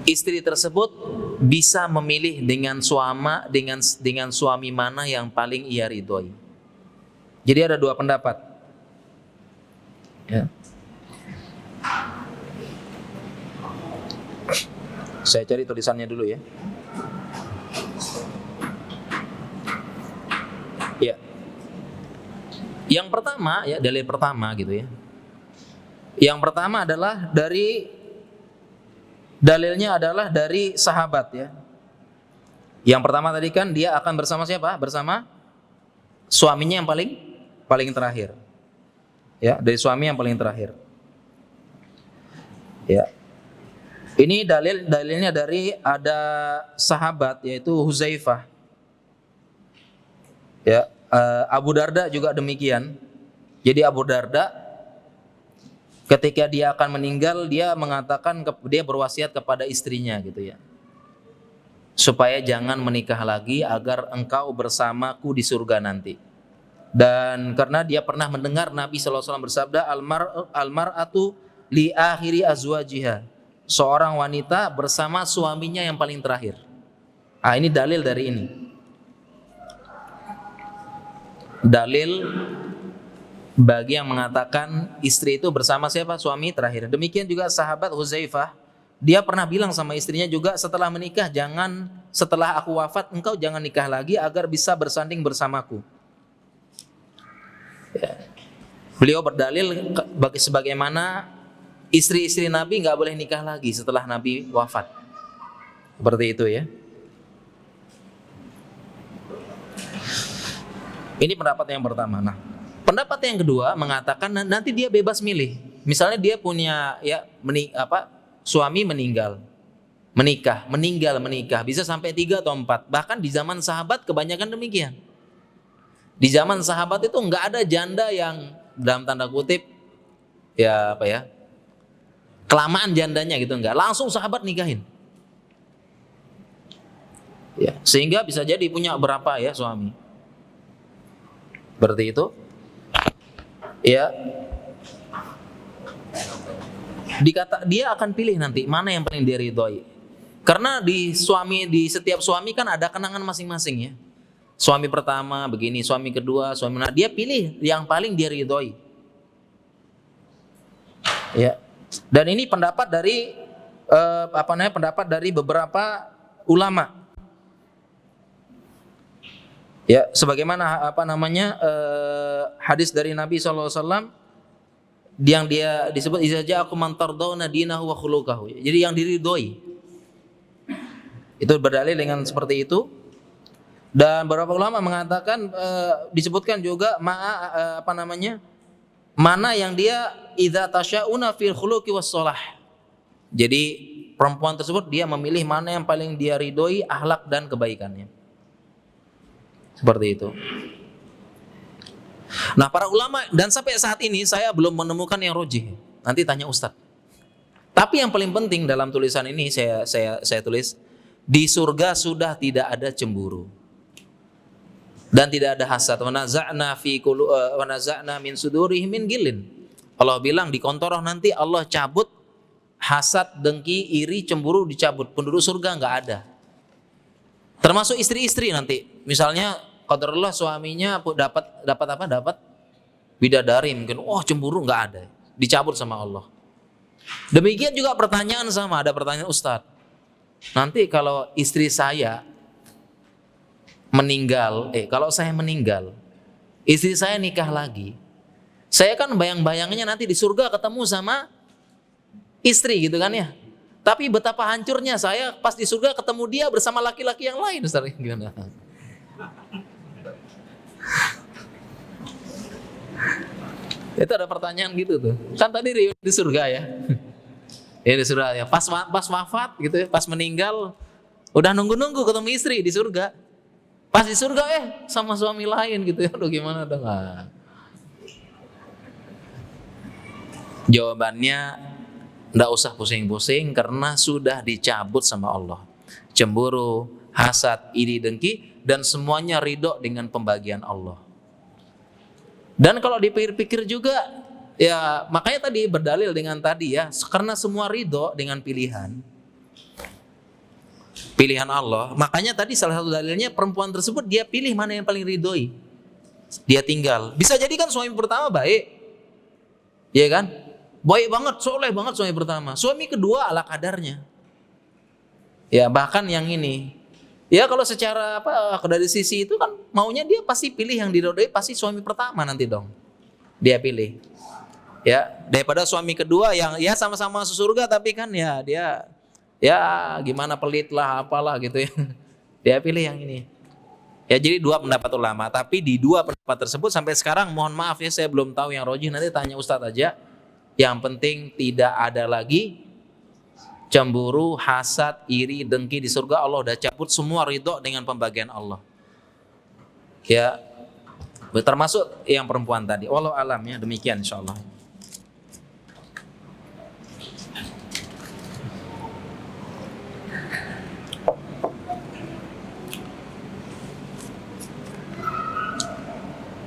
istri tersebut bisa memilih dengan suami mana yang paling ia ridhoi. Jadi ada dua pendapat. Ya. Saya cari tulisannya dulu ya. Ya. Yang pertama ya, dalil pertama gitu ya. Yang pertama adalah dalilnya adalah dari sahabat ya. Yang pertama tadi kan dia akan bersama siapa? Bersama suaminya yang paling terakhir. Ya, dari suami yang paling terakhir. Ya. Ini dalilnya dari ada sahabat yaitu Huzaifah. Ya, Abu Darda juga demikian. Jadi Abu Darda ketika dia akan meninggal dia mengatakan dia berwasiat kepada istrinya gitu ya. Supaya jangan menikah lagi agar engkau bersamaku di surga nanti. Dan karena dia pernah mendengar Nabi SAW bersabda almar'atu li akhiri azwajiha. Seorang wanita bersama suaminya yang paling terakhir. Ini dalil dari ini. Dalil bagi yang mengatakan istri itu bersama siapa? Suami terakhir. Demikian juga sahabat Huzaifah, dia pernah bilang sama istrinya juga setelah menikah, setelah aku wafat engkau jangan nikah lagi agar bisa bersanding bersamaku. Ya. Beliau berdalil sebagaimana istri-istri Nabi nggak boleh nikah lagi setelah Nabi wafat. Seperti itu ya. Ini pendapat yang pertama. Nah, pendapat yang kedua mengatakan nanti dia bebas milih. Misalnya dia punya suami meninggal, menikah, bisa sampai 3 atau 4. Bahkan di zaman sahabat kebanyakan demikian. Di zaman sahabat itu nggak ada janda yang dalam tanda kutip kelamaan jandanya gitu, enggak. Langsung sahabat nikahin. Ya, sehingga bisa jadi punya berapa ya suami. Seperti itu. Ya. Dia akan pilih nanti mana yang paling dia ridhoi. Karena di setiap suami kan ada kenangan masing-masing ya. Suami pertama begini, suami kedua, dia pilih yang paling dia ridhoi. Ya. Dan ini pendapat dari pendapat dari beberapa ulama. Ya, sebagaimana hadis dari Nabi SAW yang dia disebut iza ja'akum man tardawna dinahu wa khuluquhu. Jadi yang diridhoi. Itu berdalil dengan seperti itu. Dan beberapa ulama mengatakan disebutkan juga mana yang dia idza tasyauna fil khuluqi was shalah. Jadi perempuan tersebut dia memilih mana yang paling dia ridhoi akhlak dan kebaikannya. Seperti itu. Nah, para ulama dan sampai saat ini saya belum menemukan yang rojih. Nanti tanya Ustadz. Tapi yang paling penting dalam tulisan ini saya tulis di surga sudah tidak ada cemburu. Dan tidak ada hasad. Wa naza'na min sudurihim min gilin. Allah bilang di kontoroh nanti Allah cabut hasad, dengki, iri, cemburu dicabut. Penduduk surga enggak ada. Termasuk istri-istri nanti. Misalnya qadarullah suaminya dapat bidadari mungkin. Cemburu enggak ada. Dicabut sama Allah. Demikian juga pertanyaan ada pertanyaan Ustadz. Nanti kalau istri saya meninggal, kalau saya meninggal, istri saya nikah lagi, saya kan bayang-bayangnya nanti di surga ketemu sama istri gitu kan ya. Tapi betapa hancurnya saya pas di surga ketemu dia bersama laki-laki yang lain, Ustaz. Gimana? Itu ada pertanyaan gitu tuh. Kan tadi di surga ya. Ya di surga ya. Pas wafat gitu ya, pas meninggal udah nunggu-nunggu ketemu istri di surga. Pas di surga sama suami lain gitu ya. Aduh gimana dong? Jawabannya enggak usah pusing-pusing karena sudah dicabut sama Allah. Cemburu, hasad, iri, dengki dan semuanya ridho dengan pembagian Allah. Dan kalau dipikir-pikir juga ya makanya tadi berdalil dengan tadi ya, karena semua ridho dengan pilihan Allah. Makanya tadi salah satu dalilnya perempuan tersebut dia pilih mana yang paling ridhoi. Dia tinggal. Bisa jadi kan suami pertama baik. Iya kan? Baik banget, soleh banget suami pertama. Suami kedua ala kadarnya. Ya bahkan yang ini. Ya kalau secara dari sisi itu kan maunya dia pasti pilih yang diridhoi pasti suami pertama nanti dong. Dia pilih. Ya, daripada suami kedua yang ya sama-sama masuk surga tapi kan ya dia ya gimana pelit lah apalah gitu ya. Dia pilih yang ini. Ya jadi dua pendapat ulama, tapi di dua pendapat tersebut sampai sekarang mohon maaf ya saya belum tahu yang rojih, nanti tanya Ustadz aja. Yang penting tidak ada lagi cemburu, hasad, iri, dengki di surga. Allah udah cabut semua, ridho dengan pembagian Allah. Ya, termasuk yang perempuan tadi. Wallahu alam ya, demikian insyaallah.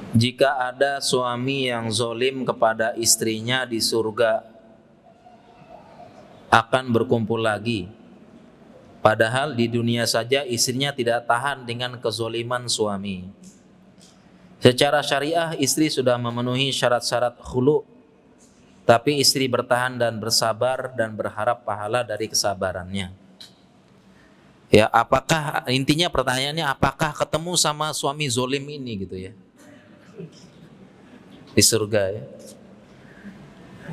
Jika ada suami yang zolim kepada istrinya di surga akan berkumpul lagi, padahal di dunia saja istrinya tidak tahan dengan kezoliman suami. Secara syariah istri sudah memenuhi syarat-syarat khulu, tapi istri bertahan dan bersabar dan berharap pahala dari kesabarannya. Ya, apakah intinya pertanyaannya apakah ketemu sama suami zolim ini gitu ya? Di surga ya.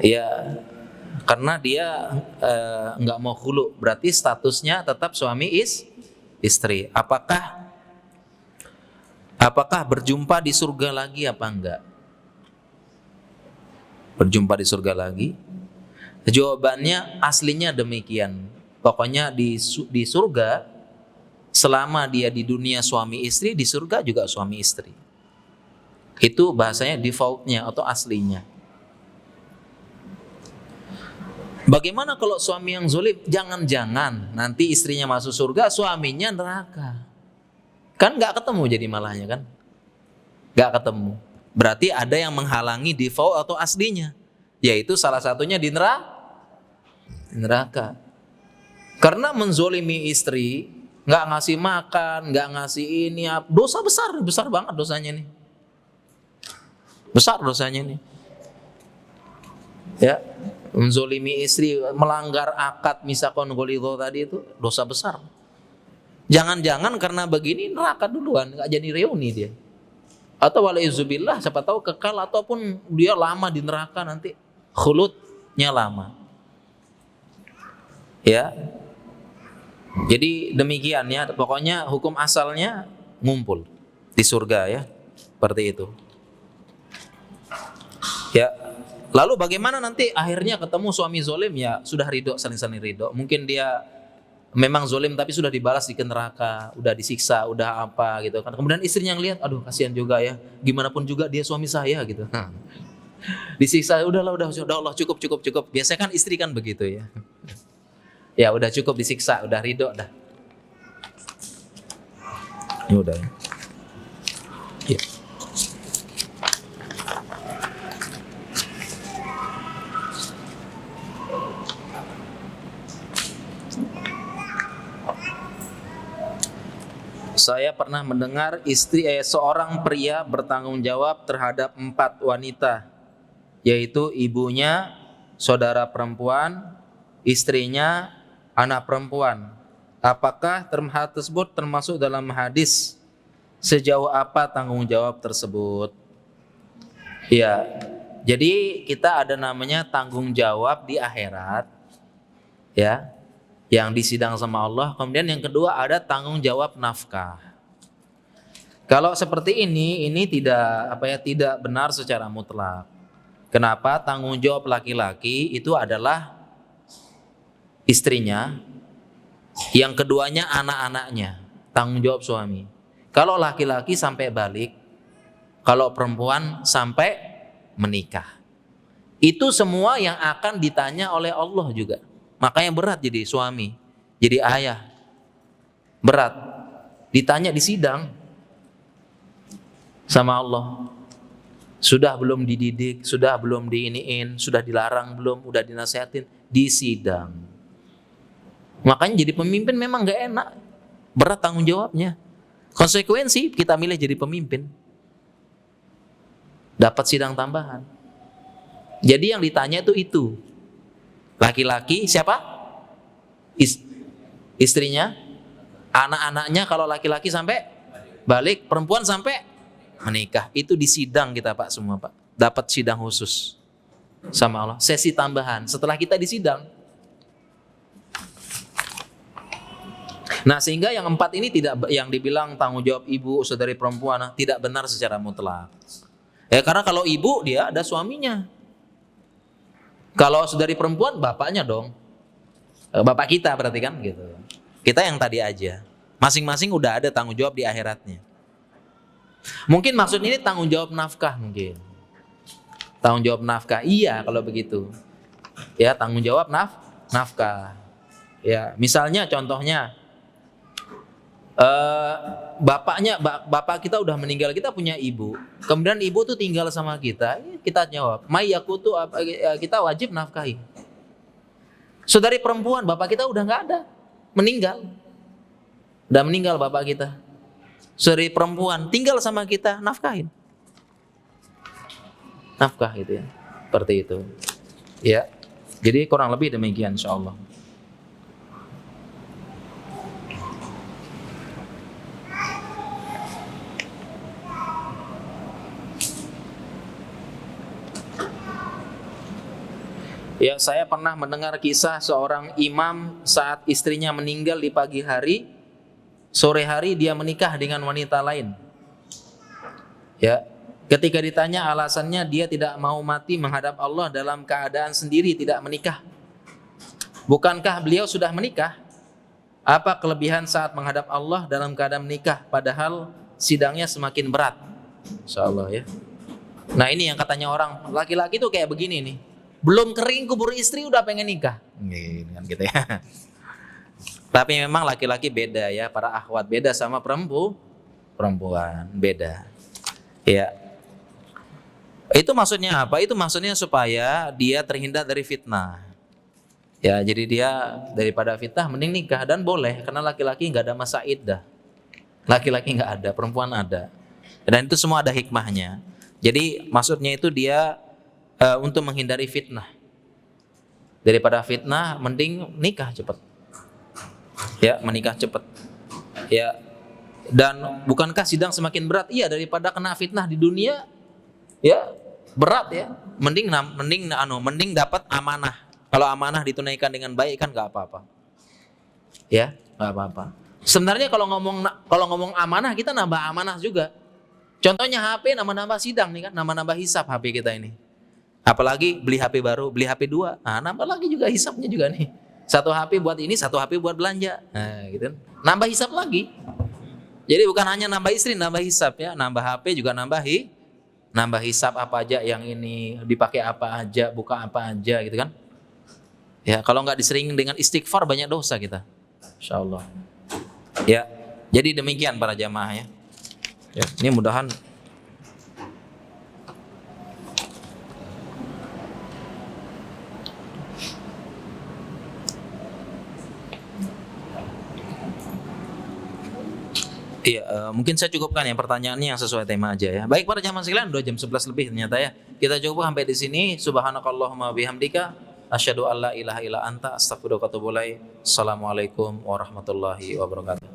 Ya, karena dia nggak mau khulu, berarti statusnya tetap suami istri. Apakah berjumpa di surga lagi apa enggak? Berjumpa di surga lagi? Jawabannya aslinya demikian. Pokoknya di surga selama dia di dunia suami istri, di surga juga suami istri. Itu bahasanya defaultnya atau aslinya. Bagaimana kalau suami yang zolim? Jangan-jangan nanti istrinya masuk surga, suaminya neraka. Kan gak ketemu jadi malahnya kan? Gak ketemu. Berarti ada yang menghalangi default atau aslinya. Yaitu salah satunya di neraka. Karena menzolimi istri, gak ngasih makan, gak ngasih ini, dosa besar banget dosanya nih. Besar dosanya nih. Ya, menzolimi istri, melanggar akad misakon golido tadi itu dosa besar. Jangan-jangan karena begini neraka duluan, nggak jadi reuni dia. Atau walaizubillah, siapa tahu kekal ataupun dia lama di neraka nanti khuludnya lama. Ya. Jadi demikian ya, pokoknya hukum asalnya ngumpul di surga ya. Seperti itu. Ya, lalu bagaimana nanti akhirnya ketemu suami zolim? Ya sudah ridho, saling-saling ridho. Mungkin dia memang zolim tapi sudah dibalas di neraka, udah disiksa, udah apa gitu kan. Kemudian istrinya ngelihat, aduh kasihan juga ya, gimana pun juga dia suami saya gitu. Disiksa, udah Allah cukup. Biasanya kan istri kan begitu ya. Ya udah cukup disiksa, udah ridho dah. Ya udah. Ya. Saya pernah mendengar seorang pria bertanggung jawab terhadap 4 wanita, yaitu ibunya, saudara perempuan, istrinya, anak perempuan. Apakah hal tersebut termasuk dalam hadis? Sejauh apa tanggung jawab tersebut? Ya, jadi kita ada namanya tanggung jawab di akhirat, ya, yang disidang sama Allah. Kemudian yang kedua ada tanggung jawab nafkah. Kalau seperti ini tidak benar secara mutlak. Kenapa? Tanggung jawab laki-laki itu adalah istrinya, yang keduanya anak-anaknya, tanggung jawab suami. Kalau laki-laki sampai balik, kalau perempuan sampai menikah. Itu semua yang akan ditanya oleh Allah juga. Makanya berat jadi suami, jadi ayah. Berat. Ditanya di sidang sama Allah. Sudah belum dididik, sudah belum diiniin, sudah dilarang belum, udah dinasihatin, di sidang. Makanya jadi pemimpin memang gak enak. Berat tanggung jawabnya. Konsekuensi kita milih jadi pemimpin. Dapat sidang tambahan. Jadi yang ditanya itu. Laki-laki siapa? Istrinya, anak-anaknya kalau laki-laki sampai balik, perempuan sampai menikah. Itu di sidang kita Pak semua Pak. Dapat sidang khusus. sama Allah. Sesi tambahan setelah kita disidang. Nah, sehingga yang 4 ini tidak, yang dibilang tanggung jawab ibu, saudari perempuan, tidak benar secara mutlak. Ya, karena kalau ibu dia ada suaminya. Kalau saudari perempuan bapaknya dong. Bapak kita berarti kan gitu. Kita yang tadi aja. Masing-masing udah ada tanggung jawab di akhiratnya. Mungkin maksud ini tanggung jawab nafkah mungkin. Tanggung jawab nafkah. Iya kalau begitu. Ya, tanggung jawab nafkah. Ya, misalnya contohnya bapak kita udah meninggal, kita punya ibu, kemudian ibu tuh tinggal sama kita jawab mayaku tuh kita wajib nafkahi. Saudari perempuan, bapak kita udah nggak ada, udah meninggal bapak kita. Saudari perempuan tinggal sama kita, nafkahin, nafkah gitu ya, seperti itu ya. Jadi kurang lebih demikian insyaallah. Ya, saya pernah mendengar kisah seorang imam saat istrinya meninggal di pagi hari, sore hari dia menikah dengan wanita lain. Ya, ketika ditanya alasannya, dia tidak mau mati menghadap Allah dalam keadaan sendiri tidak menikah. Bukankah beliau sudah menikah? Apa kelebihan saat menghadap Allah dalam keadaan menikah padahal sidangnya semakin berat? Insyaallah ya. Nah, ini yang katanya orang laki-laki tuh kayak begini nih. Belum kering kubur istri udah pengen nikah. Gitu ya. Tapi memang laki-laki beda ya, para akhwat, beda sama perempuan, beda. Ya. Itu maksudnya apa? Itu maksudnya supaya dia terhindar dari fitnah. Ya, jadi dia daripada fitnah mending nikah, dan boleh karena laki-laki enggak ada masa iddah. Laki-laki enggak ada, perempuan ada. Dan itu semua ada hikmahnya. Jadi maksudnya itu dia untuk menghindari fitnah. Daripada fitnah mending nikah cepat. Ya, menikah cepat. Ya. Dan bukankah sidang semakin berat? Iya, daripada kena fitnah di dunia ya berat ya. Mending dapat amanah. Kalau amanah ditunaikan dengan baik kan enggak apa-apa. Ya, enggak apa-apa. Sebenarnya kalau ngomong amanah, kita nambah amanah juga. Contohnya HP nambah sidang nih kan, nambah hisab HP kita ini. Apalagi beli HP baru, beli HP 2, nah nambah lagi juga hisapnya juga nih. Satu HP buat ini, satu HP buat belanja, nah gitu. Nambah hisap lagi. Jadi bukan hanya nambah istri, nambah hisap ya, nambah HP juga nambah hisap apa aja yang ini dipakai apa aja, buka apa aja gitu kan. Ya kalau nggak disering dengan istighfar banyak dosa kita, insyaallah. Ya, jadi demikian para jamaah ya. Ya, ini mudahan iya, mungkin saya cukupkan ya pertanyaannya yang sesuai tema aja ya. Baik para jamaah sekalian, udah jam 11 lebih ternyata ya. Kita cukup sampai di sini. Subhanakallahumma bihamdika asyhadu alla ilaha illa anta astaghfiruka wa atubu ilaik. Assalamualaikum warahmatullahi wabarakatuh.